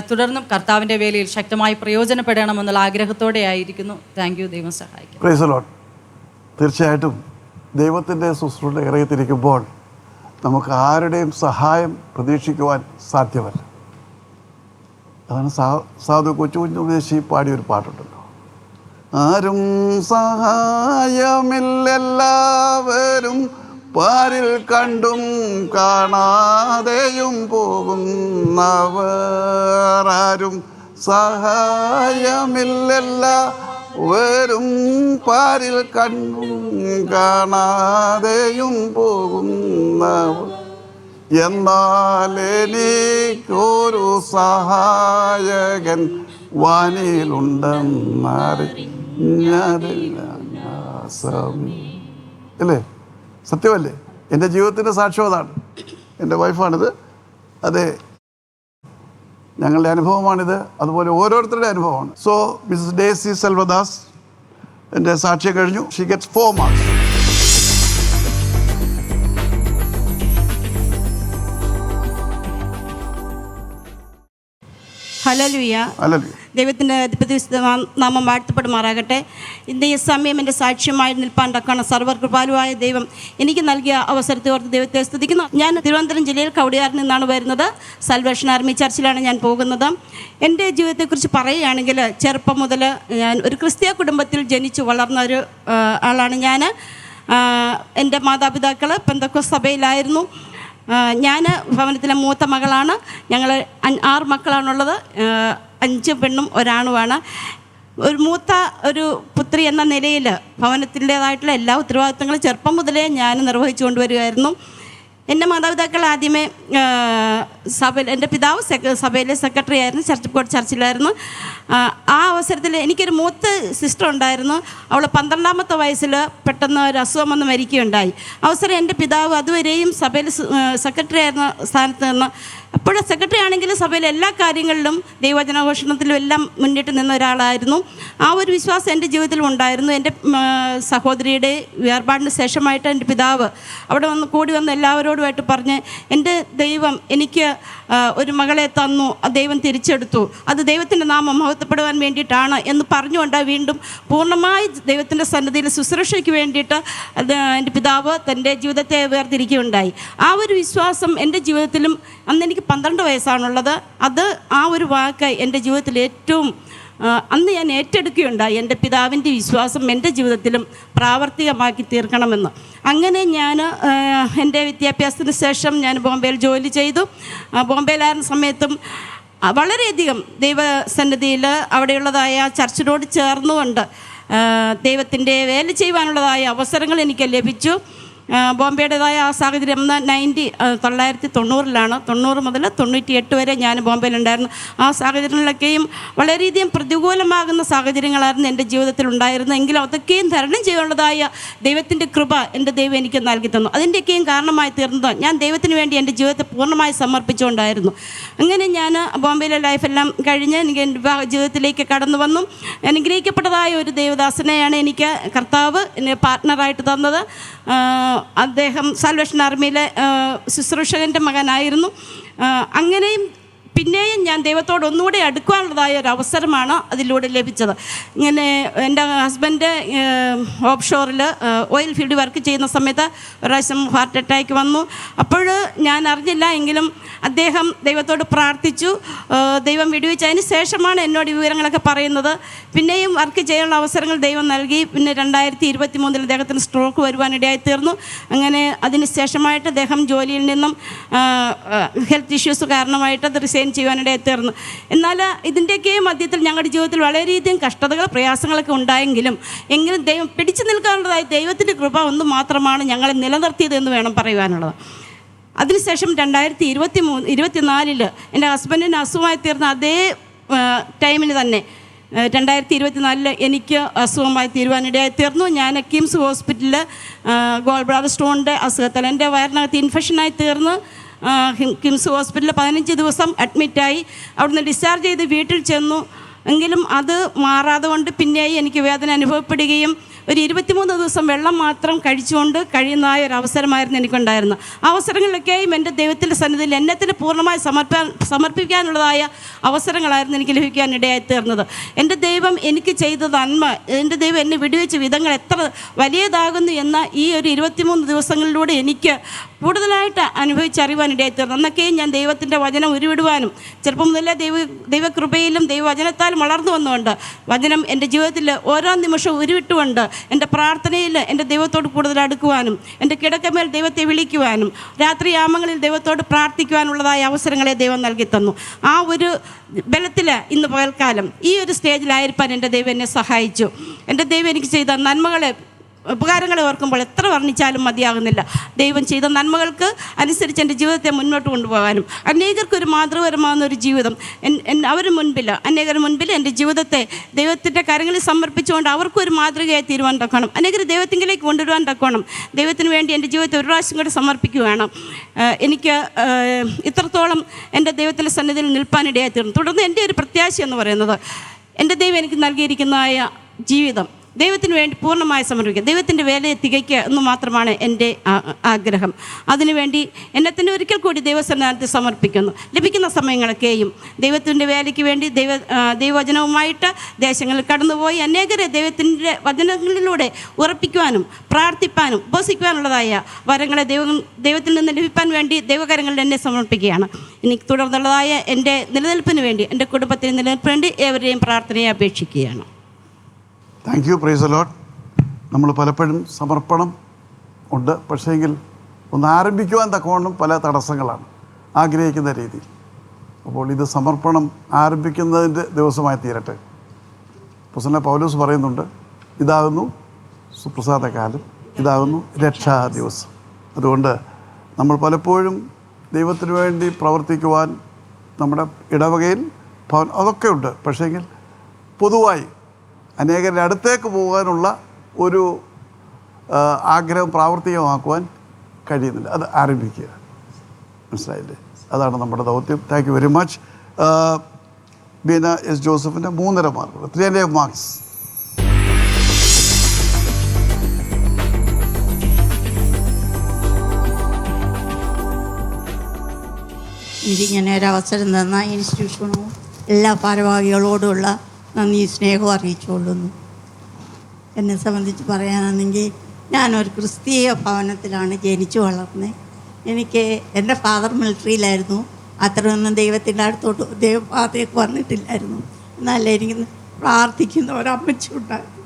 തുടർന്നും കർത്താവിൻ്റെ വേലയിൽ ശക്തമായി പ്രയോജനപ്പെടണമെന്നുള്ള ആഗ്രഹത്തോടെ ആയിരിക്കുന്നു. Thank you. ദൈവം സഹായിക്കും. Price the Lord. തീർച്ചയായിട്ടും ദൈവത്തിൻ്റെ ശുശ്രൂഷ ഇറങ്ങിത്തിരിക്കുമ്പോൾ നമുക്ക് ആരുടെയും സഹായം പ്രതീക്ഷിക്കുവാൻ സാധ്യമല്ല. അതാണ് സാധു കൊച്ചുകുഞ്ഞുപദേശി പാടിയൊരു പാട്ടുണ്ടല്ലോ, ആരും സഹായമില്ലെല്ലാവരും പാരിൽ കണ്ടും കാണാതെയും പോകുന്നവർ, ആരും സഹായമില്ലെല്ലാവരും പാരിൽ കണ്ടും കാണാതെയും പോകുന്നവർ, എന്നാൽ എനിക്കൊരു സഹായകൻ വാനിയിലുണ്ടെന്നറിഞ്ഞതില്ല അല്ലേ? സത്യമല്ലേ? എൻ്റെ ജീവിതത്തിൻ്റെ സാക്ഷ്യം അതാണ്. എൻ്റെ വൈഫാണിത്. അതെ, ഞങ്ങളുടെ അനുഭവമാണിത്. അതുപോലെ ഓരോരുത്തരുടെ അനുഭവമാണ്. സോ മിസ്സസ് ഡേസി സെൽവദാസ് എൻ്റെ സാക്ഷ്യം കഴിഞ്ഞു. She gets 4 marks. ഹല്ലേലൂയ. ദൈവത്തിൻ്റെ നാമം വാഴ്ത്തപ്പെടുമാറാകട്ടെ. ഇന്ന് ഈ സമയം എൻ്റെ സാക്ഷ്യമായി നിൽപ്പാൻ തക്കാണ് സർവ്വകൃപാലുവായ ദൈവം എനിക്ക് നൽകിയ അവസരത്തെ ഓർത്ത് ദൈവത്തെ സ്തുതിക്കുന്നു. ഞാൻ തിരുവനന്തപുരം ജില്ലയിൽ കവടിയാറിൽ നിന്നാണ് വരുന്നത്. സാൽവേഷൻ ആർമി ചർച്ചിലാണ് ഞാൻ പോകുന്നത്. എൻ്റെ ജീവിതത്തെക്കുറിച്ച് പറയുകയാണെങ്കിൽ ചെറുപ്പം മുതൽ ഞാൻ ഒരു ക്രിസ്തീയ കുടുംബത്തിൽ ജനിച്ചു വളർന്ന ഒരു ആളാണ് ഞാൻ. എൻ്റെ മാതാപിതാക്കൾ പെന്തക്കോസ്ത് സഭയിലായിരുന്നു. ഞാൻ ഭവനത്തിലെ മൂത്ത മകളാണ്. ഞങ്ങൾ 6 മക്കളാണുള്ളത്. 5 പെണ്ണും 1 ആണുമാണ്. ഒരു മൂത്ത ഒരു പുത്രി എന്ന നിലയിൽ ഭവനത്തിൻ്റേതായിട്ടുള്ള എല്ലാ ഉത്തരവാദിത്തങ്ങളും ചെറുപ്പം മുതലേ ഞാൻ നിർവഹിച്ചു കൊണ്ടുവരികയായിരുന്നു. എൻ്റെ മാതാപിതാക്കൾ ആദ്യമേ എൻ്റെ പിതാവ് സഭയിലെ സെക്രട്ടറി ആയിരുന്നു, ചർച്ച് ചർച്ചിലായിരുന്നു. ആ അവസരത്തിൽ എനിക്കൊരു മൂത്ത സിസ്റ്റർ ഉണ്ടായിരുന്നു. അവൾ 12ാമത്തെ വയസ്സിൽ പെട്ടെന്ന് ഒരു അസുഖം വന്ന് മരിക്കുകയുണ്ടായി. അവസരം എൻ്റെ പിതാവ് അതുവരെയും സഭയിൽ സെക്രട്ടറി ആയിരുന്ന സ്ഥാനത്ത് നിന്ന്, എപ്പോഴും സെക്രട്ടറി ആണെങ്കിലും സഭയിലെ എല്ലാ കാര്യങ്ങളിലും ദൈവവചനഘോഷണത്തിലും എല്ലാം മുന്നിട്ട് നിന്ന ഒരാളായിരുന്നു. ആ ഒരു വിശ്വാസം എൻ്റെ ജീവിതത്തിലും ഉണ്ടായിരുന്നു. എൻ്റെ സഹോദരിയുടെ വേർപാടിന് ശേഷമായിട്ട് എൻ്റെ പിതാവ് അവിടെ കൂടി വന്ന് എല്ലാവരോടുമായിട്ട് പറഞ്ഞ്, എൻ്റെ ദൈവം എനിക്ക് ഒരു മകളെ തന്നു, ദൈവം തിരിച്ചെടുത്തു, അത് ദൈവത്തിൻ്റെ നാമം മഹത്വപ്പെടുവാൻ വേണ്ടിയിട്ടാണ് എന്ന് പറഞ്ഞുകൊണ്ട് വീണ്ടും പൂർണ്ണമായി ദൈവത്തിൻ്റെ സന്നിധിയിൽ ശുശ്രൂഷയ്ക്ക് വേണ്ടിയിട്ട് എൻ്റെ പിതാവ് തൻ്റെ ജീവിതത്തെ വേർതിരിക്കുകയുണ്ടായി. ആ ഒരു വിശ്വാസം എൻ്റെ ജീവിതത്തിലും, അന്ന് എനിക്ക് 12 വയസ്സാണുള്ളത്, അത് ആ ഒരു വാക്ക് എൻ്റെ ജീവിതത്തിൽ ഏറ്റവും അന്ന് ഞാൻ ഏറ്റെടുക്കുകയുണ്ടായി. എൻ്റെ പിതാവിൻ്റെ വിശ്വാസം എൻ്റെ ജീവിതത്തിലും പ്രാവർത്തികമാക്കി തീർക്കണമെന്ന്. അങ്ങനെ ഞാൻ എൻ്റെ വിദ്യാഭ്യാസത്തിന് ശേഷം ഞാൻ ബോംബെയിൽ ജോലി ചെയ്തു. ബോംബെയിലായിരുന്ന സമയത്തും വളരെയധികം ദൈവസന്നിധിയിൽ അവിടെയുള്ളതായ ചർച്ചിനോട് ചേർന്നുകൊണ്ട് ദൈവത്തിൻ്റെ വേല ചെയ്യുവാനുള്ളതായ അവസരങ്ങൾ എനിക്ക് ലഭിച്ചു. ബോംബെയുടേതായ ആ സാഹചര്യം 1990-ലാണ്. 90 മുതൽ 98 വരെ ഞാൻ ബോംബെയിലുണ്ടായിരുന്നു. ആ സാഹചര്യങ്ങളിലൊക്കെയും വളരെയധികം പ്രതികൂലമാകുന്ന സാഹചര്യങ്ങളായിരുന്നു എൻ്റെ ജീവിതത്തിൽ ഉണ്ടായിരുന്നത്. എങ്കിലും അതൊക്കെയും തരണം ചെയ്യാനുള്ളതായ ദൈവത്തിൻ്റെ കൃപ എൻ്റെ ദൈവം എനിക്ക് നൽകി തന്നു. അതിൻ്റെയൊക്കെയും കാരണമായി തീർന്നത് ഞാൻ ദൈവത്തിന് വേണ്ടി എൻ്റെ ജീവിതത്തെ പൂർണ്ണമായി സമർപ്പിച്ചുകൊണ്ടായിരുന്നു. അങ്ങനെ ഞാൻ ബോംബെയിലെ ലൈഫെല്ലാം കഴിഞ്ഞ് എനിക്ക് എൻ്റെ ജീവിതത്തിലേക്ക് കടന്നു വന്നു. അനുഗ്രഹിക്കപ്പെട്ടതായ ഒരു ദൈവദാസനെയാണ് എനിക്ക് കർത്താവ് എന്നെ പാർട്ട്ണറായിട്ട് തന്നത്. അദ്ദേഹം സാൽവേഷൻ ആർമിയിലെ ശുശ്രൂഷകൻ്റെ മകനായിരുന്നു. അങ്ങനെയും പിന്നെയും ഞാൻ ദൈവത്തോട് ഒന്നുകൂടെ അടുക്കുവാനുള്ളതായ ഒരു അവസരമാണ് അതിലൂടെ ലഭിച്ചത്. ഇങ്ങനെ എൻ്റെ ഹസ്ബൻഡ് ഓഫ് ഷോറിൽ ഓയിൽ ഫീൽഡ് വർക്ക് ചെയ്യുന്ന സമയത്ത് ഒരു പ്രാവശ്യം ഹാർട്ട് അറ്റാക്ക് വന്നു. അപ്പോൾ ഞാൻ അറിഞ്ഞില്ല, എങ്കിലും അദ്ദേഹം ദൈവത്തോട് പ്രാർത്ഥിച്ചു. ദൈവം വിടുവിച്ചതിന് ശേഷമാണ് എന്നോട് ഈ വിവരങ്ങളൊക്കെ പറയുന്നത്. പിന്നെയും വർക്ക് ചെയ്യാനുള്ള അവസരങ്ങൾ ദൈവം നൽകി. പിന്നെ 2023 അദ്ദേഹത്തിന് സ്ട്രോക്ക് വരുവാനിടയായി തീർന്നു. അങ്ങനെ അതിന് ശേഷമായിട്ട് അദ്ദേഹം ജോലിയിൽ നിന്നും ഹെൽത്ത് ഇഷ്യൂസ് കാരണമായിട്ട് അത് റിസൈൻ ചെയ്യുവാനിടയായി തീർന്നു. എന്നാൽ ഇതിൻ്റെയൊക്കെ മധ്യത്തിൽ ഞങ്ങളുടെ ജീവിതത്തിൽ വളരെയധികം കഷ്ടതകൾ പ്രയാസങ്ങളൊക്കെ ഉണ്ടായെങ്കിലും ദൈവം പിടിച്ചു നിൽക്കാനുള്ളതായി ദൈവത്തിൻ്റെ കൃപ ഒന്ന് മാത്രമാണ് ഞങ്ങളെ നിലനിർത്തിയതെന്ന് വേണം പറയുവാനുള്ളത്. അതിനുശേഷം 2024 എൻ്റെ ഹസ്ബൻഡിന് അസുഖമായി തീർന്ന അതേ ടൈമിന് തന്നെ 2024 എനിക്ക് അസുഖമായി തീരുവാനിടയായി തീർന്നു. ഞാൻ കിംസ് ഹോസ്പിറ്റലിൽ ഗോൾ ബ്ലാഡർ സ്റ്റോണിൻ്റെ അസുഖത്തിൽ എൻ്റെ വയറിനകത്ത് ഇൻഫെക്ഷനായി തീർന്ന് കിംസ് ഹോസ്പിറ്റലിൽ 15 ദിവസം അഡ്മിറ്റായി. അവിടുന്ന് ഡിസ്ചാർജ് ചെയ്ത് വീട്ടിൽ ചെന്നു. എങ്കിലും അത് മാറാതെ കൊണ്ട് പിന്നെയും എനിക്ക് വേദന അനുഭവപ്പെടുകയും ഒരു 23 ദിവസം വെള്ളം മാത്രം കഴിച്ചുകൊണ്ട് കഴിയുന്നതായ ഒരു അവസരമായിരുന്നു എനിക്കുണ്ടായിരുന്നത്. ആ അവസരങ്ങളിലൊക്കെയും എൻ്റെ ദൈവത്തിൻ്റെ സന്നിധിയിൽ എന്നത്തിന് പൂർണ്ണമായി സമർപ്പിക്കാനുള്ളതായ അവസരങ്ങളായിരുന്നു എനിക്ക് ലഭിക്കാനിടയായി തീർന്നത്. എൻ്റെ ദൈവം എനിക്ക് ചെയ്ത നന്മ, എൻ്റെ ദൈവം എന്നെ വിടുവിച്ച വിധങ്ങൾ എത്ര വലിയതാകുന്നു എന്ന ഈ ഒരു 23 ദിവസങ്ങളിലൂടെ എനിക്ക് കൂടുതലായിട്ട് അനുഭവിച്ചറിയുവാനിടയായി തീർന്നു. അന്നൊക്കെയും ഞാൻ ദൈവത്തിൻ്റെ വചനം ഉരുവിടുവാനും ചെറുപ്പം മുതലേ ദൈവകൃപയിലും ദൈവവചനത്താലും വളർന്നു വന്നുകൊണ്ട് വചനം എൻ്റെ ജീവിതത്തിൽ ഓരോ നിമിഷവും ഉരുവിട്ടുകൊണ്ട് എൻ്റെ പ്രാർത്ഥനയിൽ എൻ്റെ ദൈവത്തോട് കൂടുതൽ അടുക്കുവാനും എൻ്റെ കിടക്കമേൽ ദൈവത്തെ വിളിക്കുവാനും രാത്രിയാമങ്ങളിൽ ദൈവത്തോട് പ്രാർത്ഥിക്കുവാനുള്ളതായ അവസരങ്ങളെ ദൈവം നൽകി തന്നു. ആ ഒരു ബലത്തിൽ ഇന്ന് പകൽക്കാലം ഈ ഒരു സ്റ്റേജിലായിരിക്കാൻ എൻ്റെ ദൈവം എന്നെ സഹായിച്ചു. എൻ്റെ ദൈവം എനിക്ക് ചെയ്ത നന്മകളെ ഉപകാരങ്ങളെ ഓർക്കുമ്പോൾ എത്ര വർണ്ണിച്ചാലും മതിയാകുന്നില്ല. ദൈവം ചെയ്ത നന്മകൾക്ക് അനുസരിച്ച് എൻ്റെ ജീവിതത്തെ മുന്നോട്ട് കൊണ്ടുപോകാനും അനേകർക്കൊരു മാതൃപരമാകുന്ന ഒരു ജീവിതം അവർ മുൻപിൽ അനേകർ മുൻപിൽ എൻ്റെ ജീവിതത്തെ ദൈവത്തിൻ്റെ കരങ്ങളിൽ സമർപ്പിച്ചുകൊണ്ട് അവർക്കൊരു മാതൃകയായി തീരുവാൻ തക്കണം, അനേകർ ദൈവത്തിലേക്ക് കൊണ്ടുവരുവാൻ തക്കണം. ദൈവത്തിന് വേണ്ടി എൻ്റെ ജീവിതത്തെ ഒരു പ്രാവശ്യം കൂടെ സമർപ്പിക്കുകയാണ്. എനിക്ക് ഇത്രത്തോളം എൻ്റെ ദൈവത്തിൻ്റെ സന്നിധിയിൽ നിൽപ്പാനിടയായി തീർന്നു. തുടർന്ന് എൻ്റെ ഒരു പ്രത്യാശ എന്ന് പറയുന്നത് എൻ്റെ ദൈവം എനിക്ക് നൽകിയിരിക്കുന്നതായ ജീവിതം ദൈവത്തിന് വേണ്ടി പൂർണ്ണമായി സമർപ്പിക്കുക, ദൈവത്തിൻ്റെ വേലയെ തികയ്ക്കുക എന്ന് മാത്രമാണ് എൻ്റെ ആഗ്രഹം. അതിനുവേണ്ടി എന്നെ തന്നെ ഒരിക്കൽ കൂടി ദൈവസന്നിധാനത്തിൽ സമർപ്പിക്കുന്നു. ലഭിക്കുന്ന സമയങ്ങളൊക്കെയും ദൈവത്തിൻ്റെ വേലയ്ക്ക് വേണ്ടി ദൈവവചനവുമായിട്ട് ദേശങ്ങളിൽ കടന്നുപോയി അനേകരെ ദൈവത്തിൻ്റെ വചനങ്ങളിലൂടെ ഉറപ്പിക്കുവാനും പ്രാർത്ഥിപ്പാനും ഉപസിക്കുവാനുള്ളതായ വരങ്ങളെ ദൈവത്തിൽ നിന്ന് ലഭിക്കാൻ വേണ്ടി ദൈവകരങ്ങളിൽ എന്നെ സമർപ്പിക്കുകയാണ്. എനിക്ക് തുടർന്നുള്ളതായ എൻ്റെ നിലനിൽപ്പിന് വേണ്ടി, എൻ്റെ കുടുംബത്തിൻ്റെ നിലനിൽപ്പിന് വേണ്ടി ഏവരെയും പ്രാർത്ഥനയെ അപേക്ഷിക്കുകയാണ്. Thank you. Price the Lord. നമ്മൾ പലപ്പോഴും സമർപ്പണം ഉണ്ട്, പക്ഷേങ്കിൽ ഒന്ന് ആരംഭിക്കുവാൻ തക്കവണ്ണം പല തടസ്സങ്ങളാണ് ആഗ്രഹിക്കുന്ന രീതി. അപ്പോൾ ഇത് സമർപ്പണം ആരംഭിക്കുന്നതിൻ്റെ ദിവസമായി തീരട്ടെ. അപ്പോസ്തലനായ പൗലോസ് പറയുന്നുണ്ട്, ഇതാകുന്നു സുപ്രസാദകാലം, ഇതാകുന്നു രക്ഷാ ദിവസം. അതുകൊണ്ട് നമ്മൾ പലപ്പോഴും ദൈവത്തിന് വേണ്ടി പ്രവർത്തിക്കുവാൻ നമ്മുടെ ഇടവകയിൽ അതൊക്കെ ഉണ്ട്, പക്ഷേങ്കിൽ പൊതുവായി അനേകരുടെ അടുത്തേക്ക് പോകാനുള്ള ഒരു ആഗ്രഹം പ്രാവർത്തികമാക്കുവാൻ കഴിയുന്നില്ല. അത് ആരംഭിക്കുക. മനസ്സിലായില്ലേ? അതാണ് നമ്മുടെ ദൗത്യം. Thank you very much. Beena S ജോസഫിൻ്റെ 3.5 മാർക്ക്, 3.5 മാർക്സ്. എനിക്കിങ്ങനെ ഒരവസരം തന്ന ഇൻസ്റ്റിറ്റ്യൂഷനും എല്ലാ ഭാരവാഹികളോടുമുള്ള നന്ദി സ്നേഹവും അറിയിച്ചുകൊള്ളുന്നു. എന്നെ സംബന്ധിച്ച് പറയാനാണെങ്കിൽ ഞാനൊരു ക്രിസ്തീയ ഭവനത്തിലാണ് ജനിച്ചു വളർന്നത്. എനിക്ക് എൻ്റെ ഫാദർ മിലിറ്ററിയിലായിരുന്നു. അത്രയൊന്നും ദൈവത്തിൻ്റെ അടുത്തോട്ട് ദൈവപാതയ്ക്ക് വന്നിട്ടില്ലായിരുന്നു. എന്നാൽ എനിക്ക് പ്രാർത്ഥിക്കുന്ന ഒരമ്മച്ചി ഉണ്ടായിരുന്നു.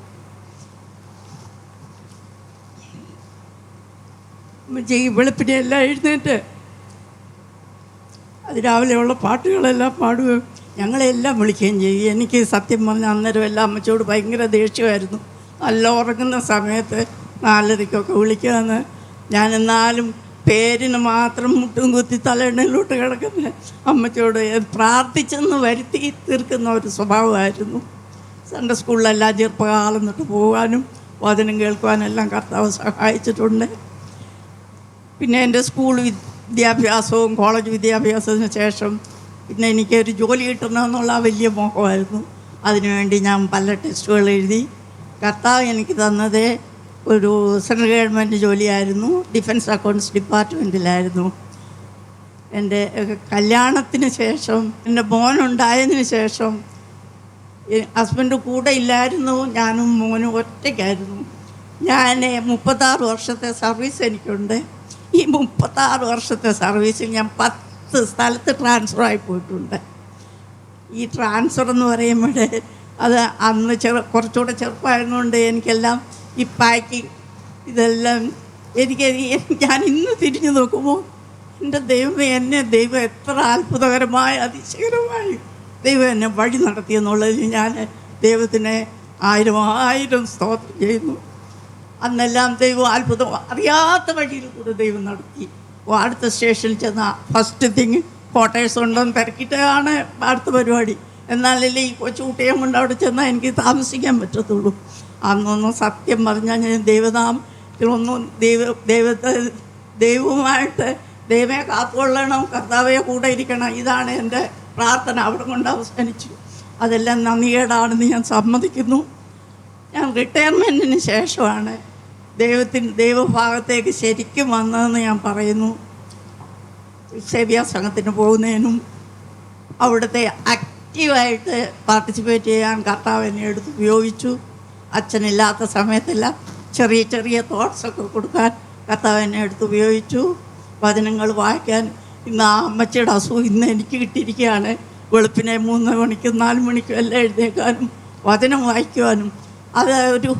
അമ്മച്ചി വെളുപ്പിനെ എല്ലാം എഴുന്നേറ്റ് അതിരാവിലെയുള്ള പാട്ടുകളെല്ലാം പാടുകയും ഞങ്ങളെല്ലാം വിളിക്കുകയും ചെയ്യും. എനിക്ക് സത്യം പറഞ്ഞാൽ അന്നേരം എല്ലാം അമ്മച്ചോട് ഭയങ്കര ദേഷ്യമായിരുന്നു. നല്ല ഉറങ്ങുന്ന സമയത്ത് 4:30 വിളിക്കാമെന്ന്. ഞാൻ എന്നാലും പേരിന് മാത്രം മുട്ടും കുത്തി തലയിണയിലോട്ട് കിടക്കുന്ന അമ്മച്ചോട് പ്രാർത്ഥിച്ചെന്ന് വരുത്തി തീർക്കുന്ന ഒരു സ്വഭാവമായിരുന്നു. സൺഡേ സ്കൂളിലെല്ലാം ചെറുപ്പകാലം തൊട്ട് പോകാനും വചനം കേൾക്കുവാനും എല്ലാം കർത്താവ് സഹായിച്ചിട്ടുണ്ട്. പിന്നെ എൻ്റെ സ്കൂൾ വിദ്യാഭ്യാസവും കോളേജ് വിദ്യാഭ്യാസത്തിന് ശേഷം പിന്നെ എനിക്കൊരു ജോലി കിട്ടണമെന്നുള്ള വലിയ മോഹമായിരുന്നു. അതിനുവേണ്ടി ഞാൻ പല ടെസ്റ്റുകൾ എഴുതി. കർത്താവ് എനിക്ക് തന്നത് ഒരു സെൻട്രൽ ഗവൺമെൻറ് ജോലിയായിരുന്നു. ഡിഫൻസ് അക്കൗണ്ട്സ് ഡിപ്പാർട്ട്മെൻറ്റിലായിരുന്നു. എൻ്റെ കല്യാണത്തിന് ശേഷം എൻ്റെ മോനുണ്ടായതിന് ശേഷം ഹസ്ബൻഡ് കൂടെ ഇല്ലായിരുന്നു. ഞാനും മോനും ഒറ്റയ്ക്കായിരുന്നു. ഞാൻ 36 വർഷത്തെ സർവീസ് എനിക്കുണ്ട്. ഈ 36 വർഷത്തെ സർവീസിൽ ഞാൻ 10 സ്ഥലത്ത് ട്രാൻസ്ഫറായി പോയിട്ടുണ്ട്. ഈ ട്രാൻസ്ഫർ എന്ന് പറയുമ്പോൾ അത് അന്ന് കുറച്ചുകൂടെ ചെറുപ്പമായിരുന്നുകൊണ്ട് എനിക്കെല്ലാം ഈ പാക്കിങ് ഇതെല്ലാം ഞാൻ ഇന്ന് തിരിഞ്ഞു നോക്കുമ്പോൾ എൻ്റെ ദൈവം എത്ര അത്ഭുതകരമായി അതിശയകരമായി ദൈവം എന്നെ വഴി നടത്തിയെന്നുള്ളതിൽ ഞാൻ ദൈവത്തിനെ 1000 സ്തോത്രം ചെയ്യുന്നു. അന്നെല്ലാം ദൈവം അത്ഭുതം അറിയാത്ത വഴിയിൽ കൂടെ ദൈവം നടത്തി. അടുത്ത സ്റ്റേഷനിൽ ചെന്ന ഫസ്റ്റ് തിങ് ക്വാർട്ടേഴ്സ് ഉണ്ടെന്ന് തിരക്കിയിട്ടാണ് അടുത്ത പരിപാടി. എന്നാലല്ലേ ഈ കൊച്ചുകുട്ടിയെ കൊണ്ട് അവിടെ ചെന്നാൽ എനിക്ക് താമസിക്കാൻ പറ്റത്തുള്ളൂ. അന്നൊന്നും സത്യം പറഞ്ഞാൽ ഞാൻ ദൈവനാമത്തിലൊന്നും ദൈവവുമായിട്ട് ദൈവമേ കാത്തുകൊള്ളണം, കർത്താവെ കൂടെ ഇരിക്കണം, ഇതാണ് എൻ്റെ പ്രാർത്ഥന. അവിടെ കൊണ്ട് അവസാനിച്ചു. അതെല്ലാം നന്ദികേടാണെന്ന് ഞാൻ സമ്മതിക്കുന്നു. ഞാൻ റിട്ടയർമെൻറ്റിന് ശേഷമാണ് ദൈവഭാഗത്തേക്ക് ശരിക്കും വന്നതെന്ന് ഞാൻ പറയുന്നു. സേവ്യ സംഘത്തിന് പോകുന്നതിനും അവിടുത്തെ ആക്റ്റീവായിട്ട് പാർട്ടിസിപ്പേറ്റ് ചെയ്യാൻ കർത്താവ് എന്നെ എടുത്ത് ഉപയോഗിച്ചു. അച്ഛനില്ലാത്ത സമയത്തെല്ലാം ചെറിയ ചെറിയ തോട്ട്സൊക്കെ കൊടുക്കാൻ കർത്താവ് എന്നെ എടുത്ത് ഉപയോഗിച്ചു. വചനങ്ങൾ വായിക്കാൻ ഇന്ന് ആ അമ്മച്ചിയുടെ അസുഖം ഇന്ന് എനിക്ക് കിട്ടിയിരിക്കുകയാണ്. വെളുപ്പിനെ 3 മണിക്കും 4 മണിക്കും എല്ലാം എഴുന്നേക്കാനും വചനം വായിക്കുവാനും അത് ഒരു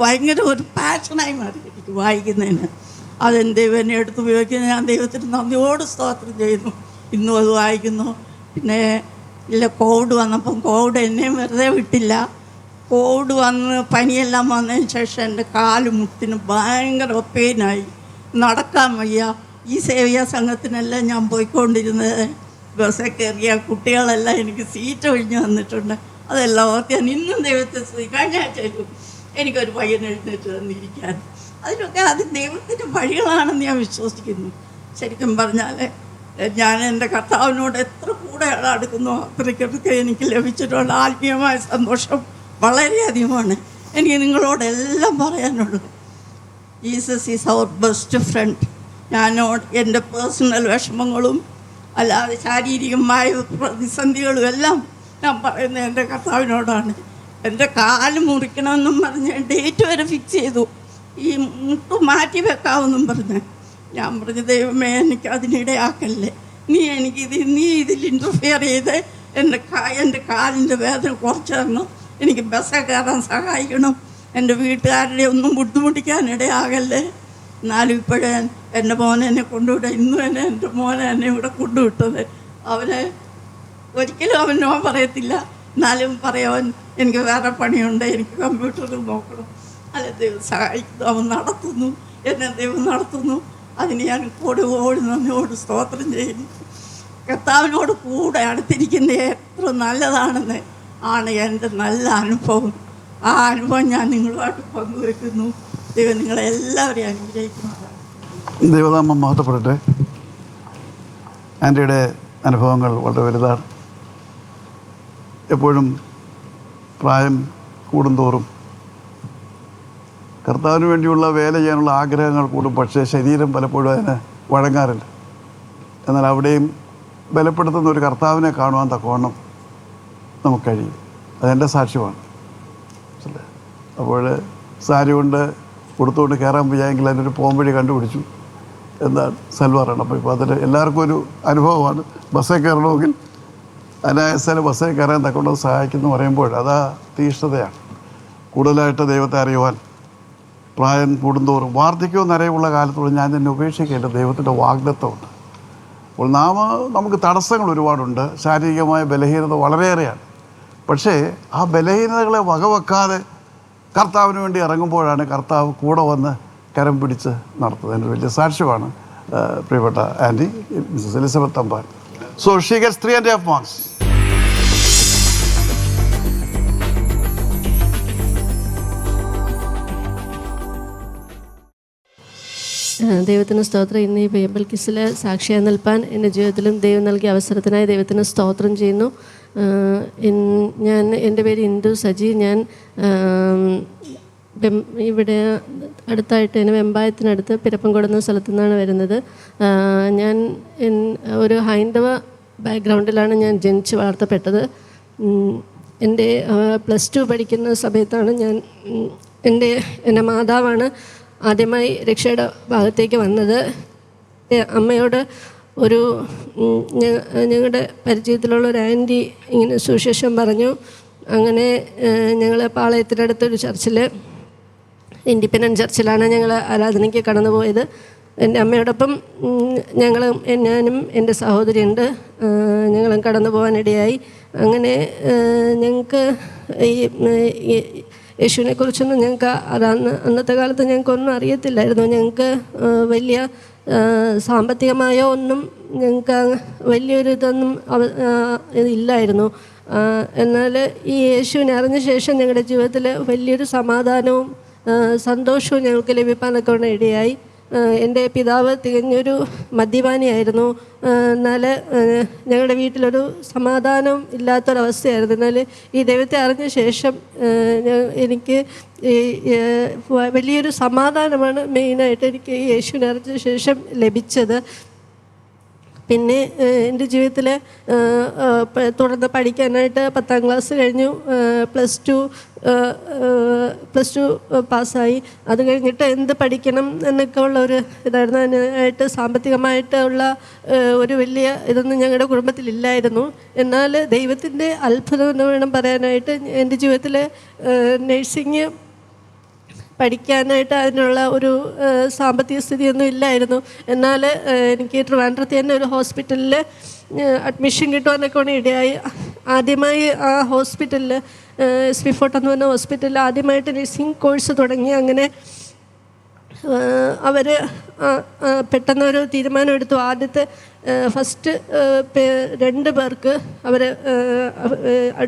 ഭയങ്കര ഒരു പാഷനായി മാറി എനിക്ക് വായിക്കുന്നതിന്. അതെൻ്റെ എന്നെ എടുത്ത് ഉപയോഗിക്കുന്നത് ഞാൻ ദൈവത്തിന് നന്ദിയോട് സ്തോത്രം ചെയ്യുന്നു. ഇന്നും അത് വായിക്കുന്നു. പിന്നെ കോവിഡ് വന്നപ്പം കോവിഡ് എന്നെയും വെറുതെ വിട്ടില്ല. കോവിഡ് വന്ന് പനിയെല്ലാം വന്നതിന് ശേഷം എൻ്റെ കാല് മുട്ടിന് ഭയങ്കര പെയിനായി, നടക്കാൻ വയ്യ. ഈ സേവ്യ സംഘത്തിനെല്ലാം ഞാൻ പോയിക്കൊണ്ടിരുന്നത്. ബസ്സൊക്കെ കയറിയ കുട്ടികളെല്ലാം എനിക്ക് സീറ്റ് ഒഴിഞ്ഞ് വന്നിട്ടുണ്ട്. അതെല്ലാം ഓർത്ത് ഞാൻ ഇന്നും ദൈവത്തെ കഴിഞ്ഞ ആഴ്ചയിലും എനിക്കൊരു പയ്യൻ എഴുന്നേറ്റ് തന്നിരിക്കാൻ. അതിലൊക്കെ അത് ദൈവത്തിൻ്റെ വഴികളാണെന്ന് ഞാൻ വിശ്വസിക്കുന്നു. ശരിക്കും പറഞ്ഞാൽ ഞാൻ എൻ്റെ കർത്താവിനോട് എത്ര കൂടെ അടുക്കുന്നു അത്രയ്ക്കൊക്കെ എനിക്ക് ലഭിച്ചിട്ടുള്ള ആത്മീയമായ സന്തോഷം വളരെയധികമാണ്. എനിക്ക് നിങ്ങളോടെല്ലാം പറയാനുള്ളത്, Jesus is our best friend. ഞാനോട് എൻ്റെ പേഴ്സണൽ വിഷമങ്ങളും അല്ലാതെ ശാരീരികമായ പ്രതിസന്ധികളും എല്ലാം ഞാൻ പറയുന്നത് എൻ്റെ കർത്താവിനോടാണ്. എൻ്റെ കാല് മുറിക്കണമെന്നും പറഞ്ഞ് ഡേറ്റ് വരെ ഫിക്സ് ചെയ്തു, ഈ മുട്ട് മാറ്റി വെക്കാമെന്നും പറഞ്ഞ്. ഞാൻ പറഞ്ഞു, ദൈവമേ എനിക്ക് അതിനിടയാക്കല്ലേ, നീ ഇതിൽ ഇൻ്റർഫിയർ ചെയ്ത് എൻ്റെ കാലിൻ്റെ വേദന കുറച്ച് തരണം, എനിക്ക് ബസ്സൊക്കെ കയറാൻ സഹായിക്കണം, എൻ്റെ വീട്ടുകാരുടെ ഒന്നും ബുദ്ധിമുട്ടിക്കാനിടയാകല്ലേ. എന്നാലും ഇപ്പോഴേ എൻ്റെ മോനെ എന്നെ കൊണ്ടുവിടുക. ഇന്നും എൻ്റെ മോനെ എന്നെ ഇവിടെ കൊണ്ടുവിട്ടത്. അവനെ ഒരിക്കലും അവൻ നോ പറയത്തില്ല. എന്നാലും പറയാൻ എനിക്ക് വേറെ പണിയുണ്ട്, എനിക്ക് കമ്പ്യൂട്ടറിൽ നോക്കണം. അല്ല, ദൈവം സഹായിക്കുന്നു, അവൻ നടത്തുന്നു, എന്നെ ദൈവം നടത്തുന്നു. അതിന് ഞാൻ ഓടി നന്ദിയോട് സ്തോത്രം ചെയ്യുന്നു. കർത്താവിനോട് കൂടെ അടുത്തിരിക്കുന്നത് എത്ര നല്ലതാണെന്ന് ആണ് എൻ്റെ നല്ല അനുഭവം. ആ അനുഭവം ഞാൻ നിങ്ങളുമായിട്ട് പങ്കുവെക്കുന്നു. ദൈവം നിങ്ങളെല്ലാവരെയും അനുഗ്രഹിക്കുന്നതാണ്. ദൈവനാമം മഹത്വപ്പെടട്ടെ. ആൻ്റിയുടെ അനുഭവങ്ങൾ വളരെ വലുതാണ്. എപ്പോഴും പ്രായം കൂടുന്തോറും കർത്താവിന് വേണ്ടിയുള്ള വേല ചെയ്യാനുള്ള ആഗ്രഹങ്ങൾ കൂടും. പക്ഷേ ശരീരം പലപ്പോഴും അതിന് വഴങ്ങാറില്ല. എന്നാൽ അവിടെയും ബലപ്പെടുത്തുന്ന ഒരു കർത്താവിനെ കാണുവാൻ തക്കവണ്ണം നമുക്ക് കഴിയും. അതെൻ്റെ സാക്ഷ്യമാണ്. അപ്പോൾ സാരി കൊണ്ട് കൊടുത്തുകൊണ്ട് കയറാൻ വയ്യെങ്കിൽ അതിനൊരു പോംവഴി കണ്ടുപിടിച്ചു എന്താണ് സൽവാറാണ്. അപ്പോൾ ഇപ്പോൾ അതിൽ എല്ലാവർക്കും ഒരു അനുഭവമാണ്. ബസ്സിൽ കയറണമെങ്കിൽ അനായാസേന ബസ്സിൽ കയറാൻ തക്കൊണ്ട് സഹായിക്കുന്നു പറയുമ്പോൾ അതാ തീഷ്ണതയാണ്. കൂടുതലായിട്ട് ദൈവത്തെ അറിയുവാൻ പ്രായം കൂടുന്തോറും വാർദ്ധക്യവും നിറയുള്ള കാലത്തോളം ഞാൻ തന്നെ ഉപേക്ഷിക്കേണ്ട ദൈവത്തിൻ്റെ വാഗ്ദത്തമുണ്ട്. അപ്പോൾ നമുക്ക് തടസ്സങ്ങൾ ഒരുപാടുണ്ട്. ശാരീരികമായ ബലഹീനത വളരെയേറെയാണ്. പക്ഷേ ആ ബലഹീനതകളെ വകവെക്കാതെ കർത്താവിന് വേണ്ടി ഇറങ്ങുമ്പോഴാണ് കർത്താവ് കൂടെ വന്ന് കരം പിടിച്ച് നടത്തുന്നത്. എൻ്റെ വലിയ സാക്ഷ്യമാണ് പ്രിയപ്പെട്ട aunty Mrs Elizabeth Thampan. So she gets 3.5 marks. ദൈവത്തിന് സ്തോത്രം. ഇന്ന് ഈ ബൈബിൾ ക്വിസിൽ സാക്ഷിയായി നിൽപ്പാൻ എൻ്റെ ജീവിതത്തിലും ദൈവം നൽകിയ അവസരത്തിനായി ദൈവത്തിന് സ്തോത്രം ചെയ്യുന്നു. എൻ്റെ പേര് ഇന്ദു സജി. ഞാൻ ഇവിടെ അടുത്തായിട്ട് തന്നെ വെമ്പായത്തിനടുത്ത് പിരപ്പംകോട് എന്ന സ്ഥലത്തു നിന്നാണ് വരുന്നത്. ഞാൻ ഒരു ഹൈന്ദവ ബാക്ക്ഗ്രൗണ്ടിലാണ് ഞാൻ ജനിച്ച് വളർത്തപ്പെട്ടത്. എൻ്റെ +2 പഠിക്കുന്ന സമയത്താണ് എൻ്റെ മാതാവാണ് ആദ്യമായി രക്ഷയുടെ ഭാഗത്തേക്ക് വന്നത്. അമ്മയോട് ഞങ്ങളുടെ പരിചയത്തിലുള്ള ഒരു ആൻറ്റി ഇങ്ങനെ സുവിശേഷം പറഞ്ഞു. അങ്ങനെ ഞങ്ങൾ പാളയത്തിനടുത്തൊരു ചർച്ചിൽ, ഇൻഡിപെൻഡൻറ്റ് ചർച്ചിലാണ് ഞങ്ങൾ ആരാധനയ്ക്ക് കടന്നു പോയത്. എൻ്റെ അമ്മയോടൊപ്പം ഞാനും എൻ്റെ സഹോദരിയുണ്ട്. ഞങ്ങളും കടന്നു പോകാനിടയായി. അങ്ങനെ ഞങ്ങൾക്ക് ഈ യേശുവിനെക്കുറിച്ചൊന്നും ഞങ്ങൾക്ക് അന്നത്തെ കാലത്ത് ഞങ്ങൾക്കൊന്നും അറിയത്തില്ലായിരുന്നു. ഞങ്ങൾക്ക് വലിയ സാമ്പത്തികമായോ ഒന്നും ഞങ്ങൾക്ക് വലിയൊരു ഇതൊന്നും ഇല്ലായിരുന്നു. എന്നാൽ ഈ യേശുവിനെ അറിഞ്ഞ ശേഷം ഞങ്ങളുടെ ജീവിതത്തിൽ വലിയൊരു സമാധാനവും സന്തോഷവും ഞങ്ങൾക്ക് ലഭിക്കാനൊക്കെ ഇടയായി. എൻ്റെ പിതാവ് തികഞ്ഞൊരു മദ്യപാനിയായിരുന്നു. എന്നാൽ ഞങ്ങളുടെ വീട്ടിലൊരു സമാധാനം ഇല്ലാത്തൊരവസ്ഥയായിരുന്നു. എന്നാൽ ഈ ദൈവത്തെ അറിഞ്ഞ ശേഷം എനിക്ക് വലിയൊരു സമാധാനമാണ് മെയിനായിട്ട് എനിക്ക് യേശുവിനെ അറിഞ്ഞ ശേഷം ലഭിച്ചത്. പിന്നെ എൻ്റെ ജീവിതത്തിൽ തുടർന്ന് പഠിക്കാനായിട്ട് 10ാം ക്ലാസ് കഴിഞ്ഞു. പ്ലസ് ടു പാസ്സായി. അത് കഴിഞ്ഞിട്ട് എന്ത് പഠിക്കണം എന്നൊക്കെ ഉള്ള ഒരു ഇതായിരുന്നു. അതിനായിട്ട് സാമ്പത്തികമായിട്ടുള്ള ഒരു വലിയ ഇതൊന്നും ഞങ്ങളുടെ കുടുംബത്തിലില്ലായിരുന്നു. എന്നാൽ ദൈവത്തിൻ്റെ അത്ഭുതം എന്ന് വേണം പറയാനായിട്ട്. എൻ്റെ ജീവിതത്തിൽ പഠിക്കാനായിട്ട് അതിനുള്ള ഒരു സാമ്പത്തിക സ്ഥിതിയൊന്നും ഇല്ലായിരുന്നു. എന്നാൽ എനിക്ക് ട്രിവാൻഡ്രത്ത് തന്നെ ഒരു ഹോസ്പിറ്റലിൽ അഡ്മിഷൻ കിട്ടുവാനൊക്കെ ഇടയായി. ആദ്യമായി ആ ഹോസ്പിറ്റലിൽ SP ഫോർട്ട് എന്ന് പറഞ്ഞ ഹോസ്പിറ്റലിൽ ആദ്യമായിട്ട് നഴ്സിംഗ് കോഴ്സ് തുടങ്ങി. അങ്ങനെ അവർ പെട്ടെന്നൊരു തീരുമാനം എടുത്തു. ആദ്യത്തെ ഫസ്റ്റ് 2 പേർക്ക് അവർ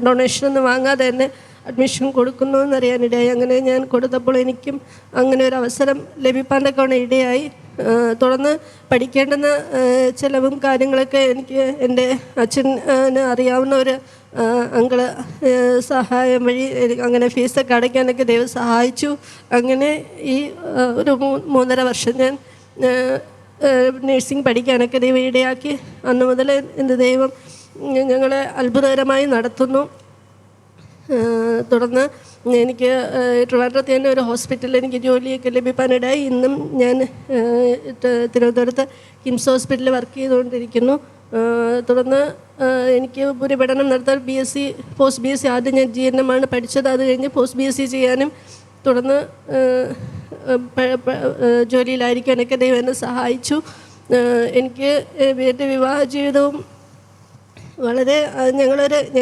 ഡൊണേഷനൊന്നും വാങ്ങാതെ തന്നെ അഡ്മിഷൻ കൊടുക്കുന്നു എന്നറിയാനിടയായി. അങ്ങനെ ഞാൻ കൊടുത്തപ്പോൾ എനിക്കും അങ്ങനെ ഒരു അവസരം ലഭിക്കാനൊക്കെ ഇടയായി. തുടർന്ന് പഠിക്കേണ്ടുന്ന ചിലവും കാര്യങ്ങളൊക്കെ എനിക്ക് എൻ്റെ അച്ഛന് അറിയാവുന്ന ഒരു അങ്കിള് സഹായം വഴി അങ്ങനെ ഫീസൊക്കെ അടയ്ക്കാനൊക്കെ ദൈവം സഹായിച്ചു. അങ്ങനെ ഈ ഒരു 3.5 വർഷം ഞാൻ നഴ്സിംഗ് പഠിക്കാനൊക്കെ ദൈവം ഇടയാക്കി. അന്ന് മുതൽ എൻ്റെ ദൈവം ഞങ്ങളെ അത്ഭുതകരമായി നടത്തുന്നു. തുടർന്ന് എനിക്ക് ട്രിവാൻഡ്രത്ത് തന്നെ ഒരു ഹോസ്പിറ്റലിൽ എനിക്ക് ജോലിയൊക്കെ ലഭിക്കാനിടയായി. ഇന്നും ഞാൻ തിരുവനന്തപുരത്ത് കിംസ് ഹോസ്പിറ്റലിൽ വർക്ക് ചെയ്തുകൊണ്ടിരിക്കുന്നു. തുടർന്ന് എനിക്ക് ഒരു പഠനം നടത്താൻ BSc പോസ്റ്റ് BSc ആദ്യം ഞാൻ GNM ആണ് പഠിച്ചത്. അത് കഴിഞ്ഞ് പോസ്റ്റ് BSc ചെയ്യാനും തുടർന്ന് ജോലിയിലായിരിക്കാനൊക്കെ ദൈവം എന്നെ സഹായിച്ചു. എനിക്ക് എൻ്റെ വിവാഹ ജീവിതവും വളരെ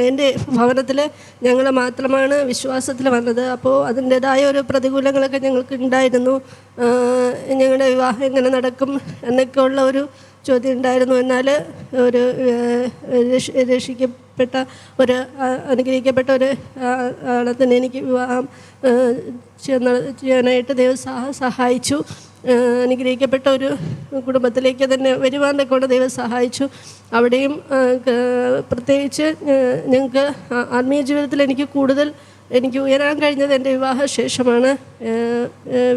എൻ്റെ ഭവനത്തിൽ ഞങ്ങൾ മാത്രമാണ് വിശ്വാസത്തിൽ വന്നത്. അപ്പോൾ അതിൻ്റേതായ ഒരു പ്രതികൂലങ്ങളൊക്കെ ഞങ്ങൾക്ക് ഉണ്ടായിരുന്നു. ഞങ്ങളുടെ വിവാഹം എങ്ങനെ നടക്കും എന്നൊക്കെ ഉള്ള ഒരു ചോദ്യം ഉണ്ടായിരുന്നു. എന്നാൽ ഒരു രക്ഷിക്കപ്പെട്ട ഒരു അനുഗ്രഹിക്കപ്പെട്ട ഒരു ആളെ തന്നെ എനിക്ക് വിവാഹം ചെയ്യാനായിട്ട് ദൈവം സഹായിച്ചു. അനുഗ്രഹിക്കപ്പെട്ട ഒരു കുടുംബത്തിലേക്ക് തന്നെ വരുവാനൊക്കെ കൊണ്ട് ദൈവം സഹായിച്ചു. അവിടെയും പ്രത്യേകിച്ച് ഞങ്ങൾക്ക് ആത്മീയ ജീവിതത്തിൽ എനിക്ക് ഉയരാൻ കഴിഞ്ഞത് എൻ്റെ വിവാഹശേഷമാണ്.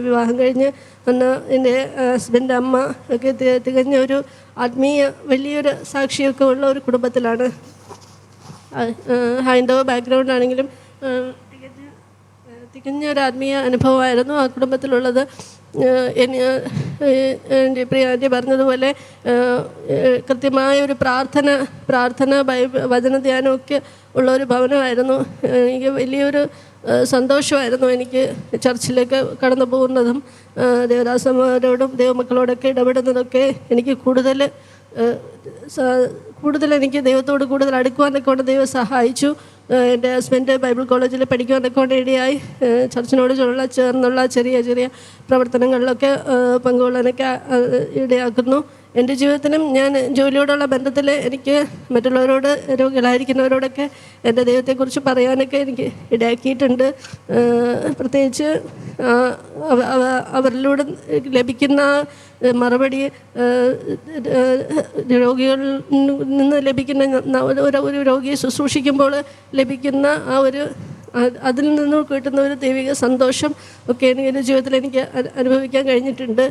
വിവാഹം കഴിഞ്ഞ് വന്ന എൻ്റെ ഹസ്ബൻഡ് അമ്മ ഒക്കെ തികഞ്ഞ ഒരു ആത്മീയ വലിയൊരു സാക്ഷിയൊക്കെ ഉള്ള ഒരു കുടുംബത്തിലാണ്. ഹൈന്ദവ ബാക്ക്ഗ്രൗണ്ട് ആണെങ്കിലും തികഞ്ഞ ഒരു ആത്മീയ അനുഭവമായിരുന്നു ആ കുടുംബത്തിലുള്ളത്. എൻ്റെ പ്രിയ ആൻറ്റി പറഞ്ഞതുപോലെ കൃത്യമായ ഒരു പ്രാർത്ഥന വചനധ്യാനമൊക്കെ ഉള്ള ഒരു ഭവനമായിരുന്നു. എനിക്ക് വലിയൊരു സന്തോഷമായിരുന്നു എനിക്ക് ചർച്ചിലേക്ക് കടന്നു പോകുന്നതും ദേവദാസന്മാരോടും ദൈവമക്കളോടൊക്കെ ഇടപെടുന്നതൊക്കെ എനിക്ക് കൂടുതൽ എനിക്ക് ദൈവത്തോട് കൂടുതൽ അടുക്കുവാനൊക്കെ കൊണ്ട് ദൈവം സഹായിച്ചു. എൻ്റെ ഹസ്ബൻഡ് ബൈബിൾ കോളേജിൽ പഠിക്കുവാനൊക്കെ കൊണ്ട് ഇടയായി. ചർച്ചിനോട് ചേർന്നുള്ള ചെറിയ ചെറിയ പ്രവർത്തനങ്ങളിലൊക്കെ പങ്കുകൊള്ളാനൊക്കെ ഇടയാക്കുന്നു. എൻ്റെ ജീവിതത്തിലും ഞാൻ ജോലിയോടുള്ള ബന്ധത്തിൽ എനിക്ക് മറ്റുള്ളവരോട് രോഗികളായിരിക്കുന്നവരോടൊക്കെ എൻ്റെ ദൈവത്തെക്കുറിച്ച് പറയാനൊക്കെ എനിക്ക് ഇടയാക്കിയിട്ടുണ്ട്. പ്രത്യേകിച്ച് അവരിലൂടെ ലഭിക്കുന്ന മറുപടി രോഗികളിൽ നിന്ന് ലഭിക്കുന്ന ഒരു രോഗിയെ ശുശ്രൂഷിക്കുമ്പോൾ ലഭിക്കുന്ന ആ ഒരു അതിൽ നിന്ന് കിട്ടുന്ന ഒരു ദൈവിക സന്തോഷം ഒക്കെ എൻ്റെ ജീവിതത്തിൽ എനിക്ക് അനുഭവിക്കാൻ കഴിഞ്ഞിട്ടുണ്ട്.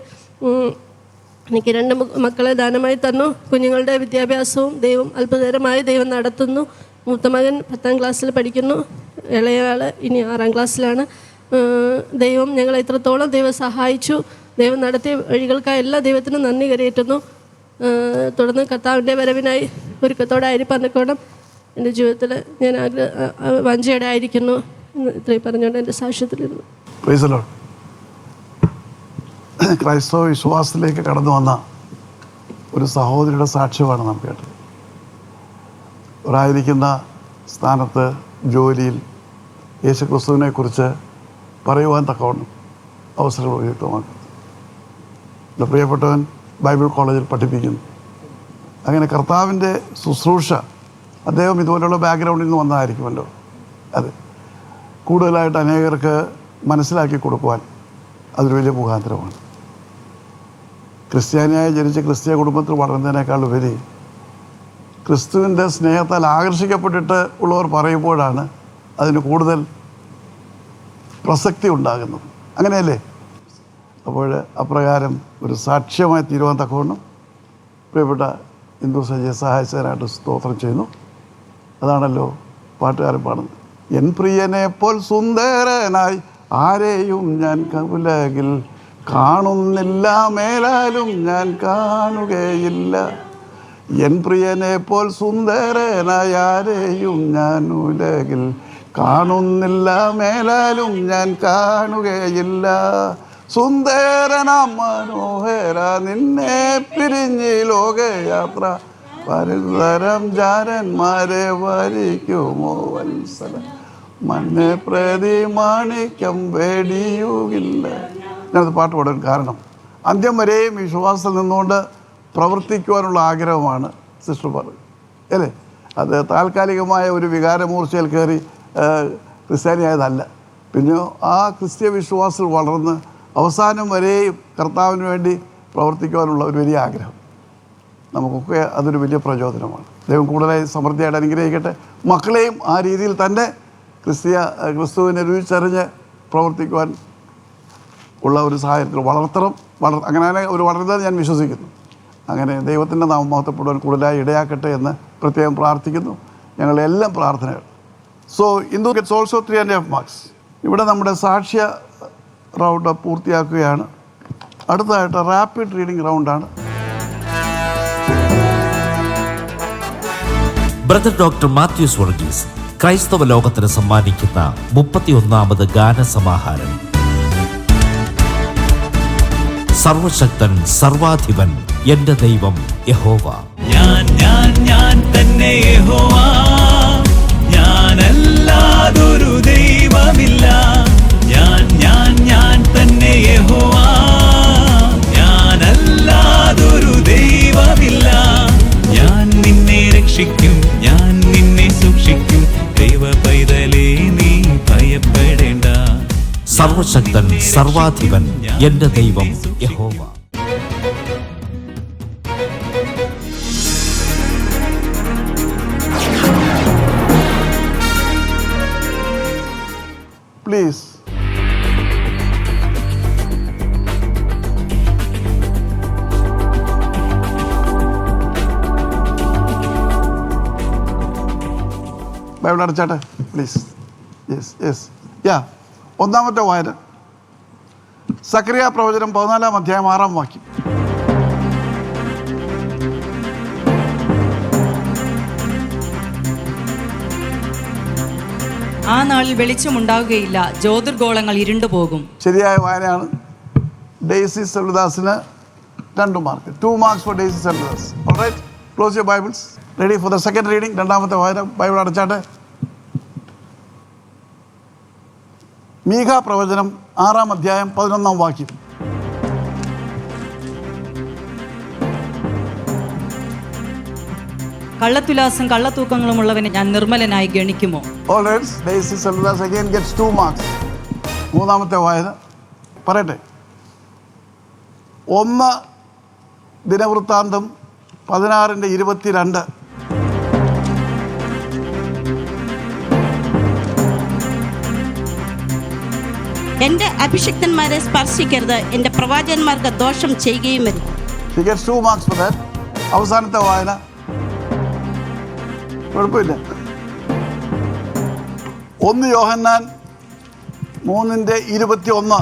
എനിക്ക് 2 മക്കളെ ദാനമായി തന്നു. കുഞ്ഞുങ്ങളുടെ വിദ്യാഭ്യാസവും അത്ഭുതകരമായി ദൈവം നടത്തുന്നു. മൂത്ത മകൻ 10ാം ക്ലാസ്സിൽ പഠിക്കുന്നു. ഇളയയാൾ ഇനി 6ാം ക്ലാസ്സിലാണ്. ദൈവം ഞങ്ങളെ ഇത്രത്തോളം ദൈവം സഹായിച്ചു. ദൈവം നടത്തിയ വഴികൾക്കായി എല്ലാ ദൈവത്തിനും നന്ദി കരയേറ്റുന്നു. തുടർന്ന് കർത്താവിൻ്റെ വരവിനായി ഒരുക്കത്തോടായിരിക്കാനൊക്കെ എൻ്റെ ജീവിതത്തിൽ ഞാൻ വാഞ്ചയോടെ ആയിരിക്കുന്നു. ഇത്രയും പറഞ്ഞുകൊണ്ട് എൻ്റെ സാക്ഷ്യത്തിലിരുന്നു. ക്രൈസ്തവ വിശ്വാസത്തിലേക്ക് കടന്നു വന്ന ഒരു സഹോദരിയുടെ സാക്ഷ്യമാണ് നാം കേട്ടത്. ഒരായിരിക്കുന്ന സ്ഥാനത്ത് ജോലിയിൽ യേശുക്രിസ്തുവിനെക്കുറിച്ച് പറയുവാൻ തക്കവണ്ണം അവസരങ്ങൾ ഉപയുക്തമാക്കും. എൻ്റെ പ്രിയപ്പെട്ടവൻ ബൈബിൾ കോളേജിൽ പഠിപ്പിക്കുന്നു. അങ്ങനെ കർത്താവിൻ്റെ ശുശ്രൂഷ അദ്ദേഹം ഇതുപോലെയുള്ള ബാക്ക്ഗ്രൗണ്ടിൽ നിന്ന് വന്നതായിരിക്കുമല്ലോ. അതെ, കൂടുതലായിട്ട് അനേകർക്ക് മനസ്സിലാക്കി കൊടുക്കുവാൻ അതൊരു വലിയ മുഖാന്തരമാണ്. ക്രിസ്ത്യാനിയായി ജനിച്ച് ക്രിസ്തീയ കുടുംബത്തിൽ വളർന്നതിനേക്കാൾ ഉപരി ക്രിസ്തുവിൻ്റെ സ്നേഹത്താൽ ആകർഷിക്കപ്പെട്ടിട്ട് ഉള്ളവർ പറയുമ്പോഴാണ് അതിന് കൂടുതൽ പ്രസക്തി ഉണ്ടാകുന്നത്. അങ്ങനെയല്ലേ? അപ്പോൾ അപ്രകാരം ഒരു സാക്ഷ്യമായി തീരുവാൻ തക്കവണ്ണം പ്രിയപ്പെട്ട ഹിന്ദു സജയെ സഹായിച്ചതിനായിട്ട് സ്തോത്രം ചെയ്യുന്നു. അതാണല്ലോ പാട്ടുകാരൻ പാടുന്നത്. എൻ പ്രിയനെ പോൽ സുന്ദരനായി ആരെയും ഞാൻ ഉലകിൽ കാണുന്നില്ല, മേലാലും ഞാൻ കാണുകയില്ല. എൻ പ്രിയനെ പോൽ സുന്ദരനായി ആരെയും ഞാൻ ഉലകിൽ കാണുന്നില്ല മേലാലും ഞാൻ കാണുകയില്ല. സുന്ദരനാം മനോഹര നിന്നെ പിരിഞ്ഞ് ലോകയാത്ര പലതരം ജാരന്മാരെ വരിക്കുമോ വത്സല മണ്ണ് പ്രതി മാണിക്യം വെടിയുകില്ല. ഞാനത് പാട്ട് പാടാൻ കാരണം അന്ത്യം വരെയും വിശ്വാസത്തിൽ നിന്നുകൊണ്ട് പ്രവർത്തിക്കുവാനുള്ള ആഗ്രഹമാണ് സിസ്റ്റർ പറഞ്ഞത് അല്ലേ. അത് താൽക്കാലികമായ ഒരു വികാരമൂർച്ചയിൽ കയറി ക്രിസ്ത്യാനിയായതല്ല. പിന്നെ ആ ക്രിസ്ത്യ വിശ്വാസത്തിൽ വളർന്ന് അവസാനം വരെയും കർത്താവിന് വേണ്ടി പ്രവർത്തിക്കുവാനുള്ള ഒരു വലിയ ആഗ്രഹം. നമുക്കൊക്കെ അതൊരു വലിയ പ്രചോദനമാണ്. ദൈവം കൂടുതലായി സമൃദ്ധിയായിട്ട് അനുഗ്രഹിക്കട്ടെ. മക്കളെയും ആ രീതിയിൽ തന്നെ ക്രിസ്തുവിനെ രുചിച്ചറിഞ്ഞ് പ്രവർത്തിക്കുവാൻ ഉള്ള ഒരു സാഹചര്യത്തിൽ വളർത്തണം. അങ്ങനെ ഒരു വളരുന്നത് ഞാൻ വിശ്വസിക്കുന്നു. അങ്ങനെ ദൈവത്തിൻ്റെ നാമം മഹത്വപ്പെടുവാൻ കൂടുതലായി ഇടയാക്കട്ടെ എന്ന് പ്രത്യേകം പ്രാർത്ഥിക്കുന്നു. ഞങ്ങളുടെ എല്ലാം പ്രാർത്ഥനകൾ. So Indu gets also 3.5 marks. ഇവിടെ നമ്മുടെ സാക്ഷ്യ റൗണ്ട് പൂർത്തിയാക്കുകയാണ്. അടുത്തതായിട്ട് റാപ്പിഡ് റീഡിംഗ് റൗണ്ടാണ്. ബ്രദർ ഡോക്ടർ മാത്യൂസ് വർഗീസ് ക്രൈസ്തവ ലോകത്തിന് സമ്മാനിക്കുന്ന 31ാമത് ഗാനസമാഹാരം. സർവശക്തൻ സർവാധിപൻ എന്റെ ദൈവം യഹോവ. ഞാൻ തന്നെ യഹോവ, ഞാനല്ലാതൊരു ദൈവമില്ല. ഞാൻ തന്നെ യഹോവ, ഞാനല്ലാതൊരു ദൈവമില്ല. ഞാൻ നിന്നെ രക്ഷിക്കും, ഞാൻ നിന്നെ സൂക്ഷിക്കും. ദൈവ പൈതലേ നീ ഭയപ്പെടേണ്ട. സർവശക്തൻ സർവാധിപൻ എന്റെ ദൈവം യഹോവ. പ്ലീസ്. ബൈബിൾ അടച്ചാട്ടെ പ്ലീസ്. യെസ്. ഒന്നാമത്തെ വായന സക്കറിയ പ്രവചനം 14-ാം അധ്യായം 6-ാം വാക്യം. ആ നാളിൽ വെളിച്ചമുണ്ടാവുകയില്ല, ജ്യോതിർഗോളങ്ങൾ ഇരുണ്ടുപോകും. ശരിയായ വായനയാണ്. ഡെയ്സി സെൽവദാസിന് 2 mark. 2 marks for Daisy Selvadas. Alright, close your Bibles. Ready for the second reading. രണ്ടാമത്തെ വായന. ബൈബിൾ അടച്ചാട്ടെ. മീഖ പ്രവചനം 6-ാം അധ്യായം 11-ാം വാക്യം. കള്ളത്തുലാസും കള്ളത്തൂക്കങ്ങളും ഉള്ളവനെ ഞാൻ നിർമ്മലനായി ഗണിക്കുമോ? Alright, Daisy Selvadas again gets 2 marks. മൂന്നാമത്തെ വായന പറയട്ടെ. 1 ദിനവൃത്താന്തം 16:22. എൻ്റെ അഭിഷിക്തന്മാരെ സ്പർശിക്കരുത്, എൻ്റെ പ്രവാചകന്മാർക്ക് ദോഷം ചെയ്യുകയും വരുത്. She gets 2 marks for that. അവസാനത്തെ വായന കുഴപ്പമില്ല. 1 യോഹന്നാൻ 3:21.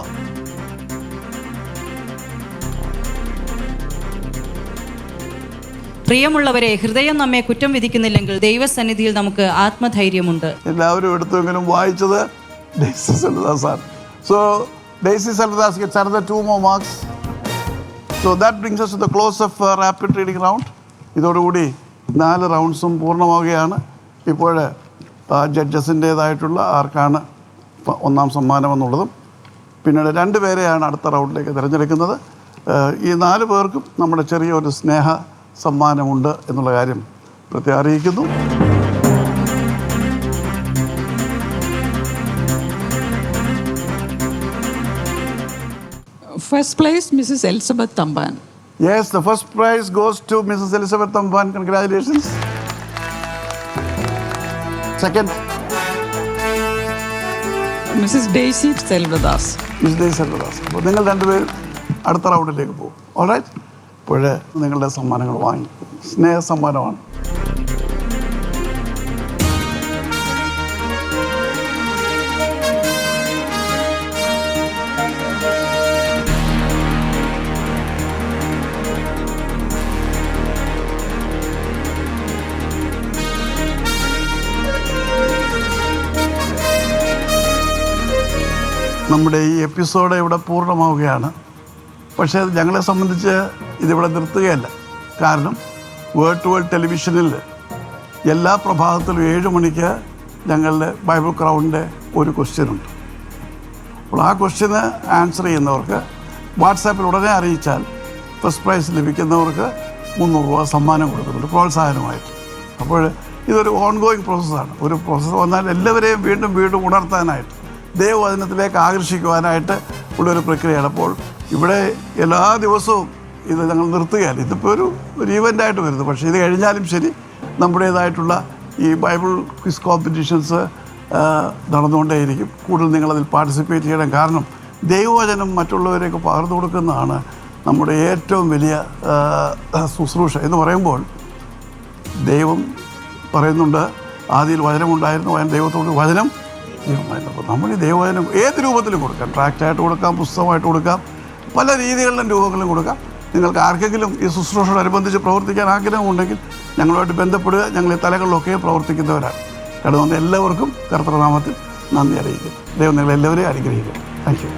പ്രിയമുള്ളവരെ, ഹൃദയം നമ്മെ കുറ്റം വിധിക്കുന്നില്ലെങ്കിൽ ദൈവസന്നിധിയിൽ നമുക്ക് ആത്മധൈര്യമുണ്ട്. എല്ലാവരും എടുത്തെങ്കിലും വായിച്ചത് Daisy സെൽവദാസാണ്. So Daisy Salvadas gets another 2 more marks. So that brings us to the close of rapid reading round. ഇതോടുകൂടി 4 റൗണ്ട്സും പൂർണ്ണമാവുകയാണ്. ഇപ്പോൾ ജഡ്ജസിൻ്റേതായിട്ടുള്ള ആർക്കാണ് 1ാം സമ്മാനം എന്നുള്ളതും പിന്നീട് 2 പേരെയാണ് അടുത്ത റൗണ്ടിലേക്ക് തിരഞ്ഞെടുക്കുന്നത്. ഈ 4 പേർക്കും നമ്മുടെ ചെറിയൊരു സ്നേഹ സമ്മാനമുണ്ട് എന്നുള്ള കാര്യം പ്രത്യേകം അറിയിക്കുന്നു. First place, Mrs. Elizabeth Tamban. Yes, the first prize goes to Mrs. Elizabeth Tamban. Congratulations. Second, Mrs. Daisy Selvadas. Mrs. Daisy Selvadas. അപ്പോൾ നിങ്ങൾ 2 പേരും അടുത്ത റൗണ്ടിലേക്ക് പോകും. ഓൾറൈറ്റ്, ഇപ്പോൾ നിങ്ങളുടെ സമ്മാനങ്ങൾ വാങ്ങി. സ്നേഹ സമ്മാനമാണ്. നമ്മുടെ ഈ എപ്പിസോഡ് ഇവിടെ പൂർണ്ണമാവുകയാണ്. പക്ഷേ ഞങ്ങളെ സംബന്ധിച്ച് ഇതിവിടെ നിർത്തുകയല്ല. കാരണം വേൾഡ് ടു വേൾഡ് ടെലിവിഷനിൽ എല്ലാ പ്രഭാതത്തിലും 7 മണിക്ക് ഞങ്ങളുടെ ബൈബിൾ ക്രൗഡിൻ്റെ ഒരു ക്വസ്റ്റ്യനുണ്ട്. അപ്പോൾ ആ ക്വസ്റ്റ്യന് ആൻസർ ചെയ്യുന്നവർക്ക് വാട്സാപ്പിൽ ഉടനെ അറിയിച്ചാൽ ഫസ്റ്റ് പ്രൈസ് ലഭിക്കുന്നവർക്ക് 300 രൂപ സമ്മാനം കൊടുക്കുന്നുണ്ട് പ്രോത്സാഹനമായിട്ട്. അപ്പോൾ ഇതൊരു ഓൺഗോയിങ് പ്രോസസ്സാണ്. ഒരു പ്രോസസ്സ് വന്നാൽ എല്ലാവരെയും വീണ്ടും വീണ്ടും ഉണർത്താനായിട്ട്, ദൈവവചനത്തിലേക്ക് ആകർഷിക്കുവാനായിട്ട് ഉള്ളൊരു പ്രക്രിയയാണ്. അപ്പോൾ ഇവിടെ എല്ലാ ദിവസവും ഇത് ഞങ്ങൾ നിർത്തുകയല്ല. ഇതിപ്പോൾ ഒരു ഈവൻ്റായിട്ട് വരുന്നു. പക്ഷേ ഇത് കഴിഞ്ഞാലും ശരി നമ്മുടേതായിട്ടുള്ള ഈ ബൈബിൾ ക്വിസ് കോമ്പറ്റീഷൻസ് നടന്നുകൊണ്ടേയിരിക്കും. കൂടുതൽ നിങ്ങളതിൽ പാർട്ടിസിപ്പേറ്റ് ചെയ്യണം. കാരണം ദൈവവചനം മറ്റുള്ളവരെയൊക്കെ പകർന്നു കൊടുക്കുന്നതാണ് നമ്മുടെ ഏറ്റവും വലിയ ശുശ്രൂഷ എന്ന് പറയുമ്പോൾ. ദൈവം പറയുന്നുണ്ട്, ആദിയിൽ വചനമുണ്ടായിരുന്നു, വചനം ദൈവത്തോട്, വചനം ദൈവമായിരുന്നു. അപ്പോൾ നമ്മൾ ഈ ദൈവവചനം ഏത് രൂപത്തിലും കൊടുക്കാം. ട്രാക്റ്റായിട്ട് കൊടുക്കാം, പുസ്തകമായിട്ട് കൊടുക്കാം, പല രീതികളിലും രൂപങ്ങളിലും കൊടുക്കാം. നിങ്ങൾക്ക് ആർക്കെങ്കിലും ഈ ശുശ്രൂഷയോടനുബന്ധിച്ച് പ്രവർത്തിക്കാൻ ആഗ്രഹമുണ്ടെങ്കിൽ ഞങ്ങളുമായിട്ട് ബന്ധപ്പെടുക. ഞങ്ങൾ ഈ തലങ്ങളിലൊക്കെ പ്രവർത്തിക്കുന്നവരാണ്. കടന്നു വന്ന എല്ലാവർക്കും കർത്തൃനാമത്തിൽ നന്ദി അറിയിക്കും. ദൈവം നിങ്ങളെല്ലാവരെയും അനുഗ്രഹിക്കും. Thank you.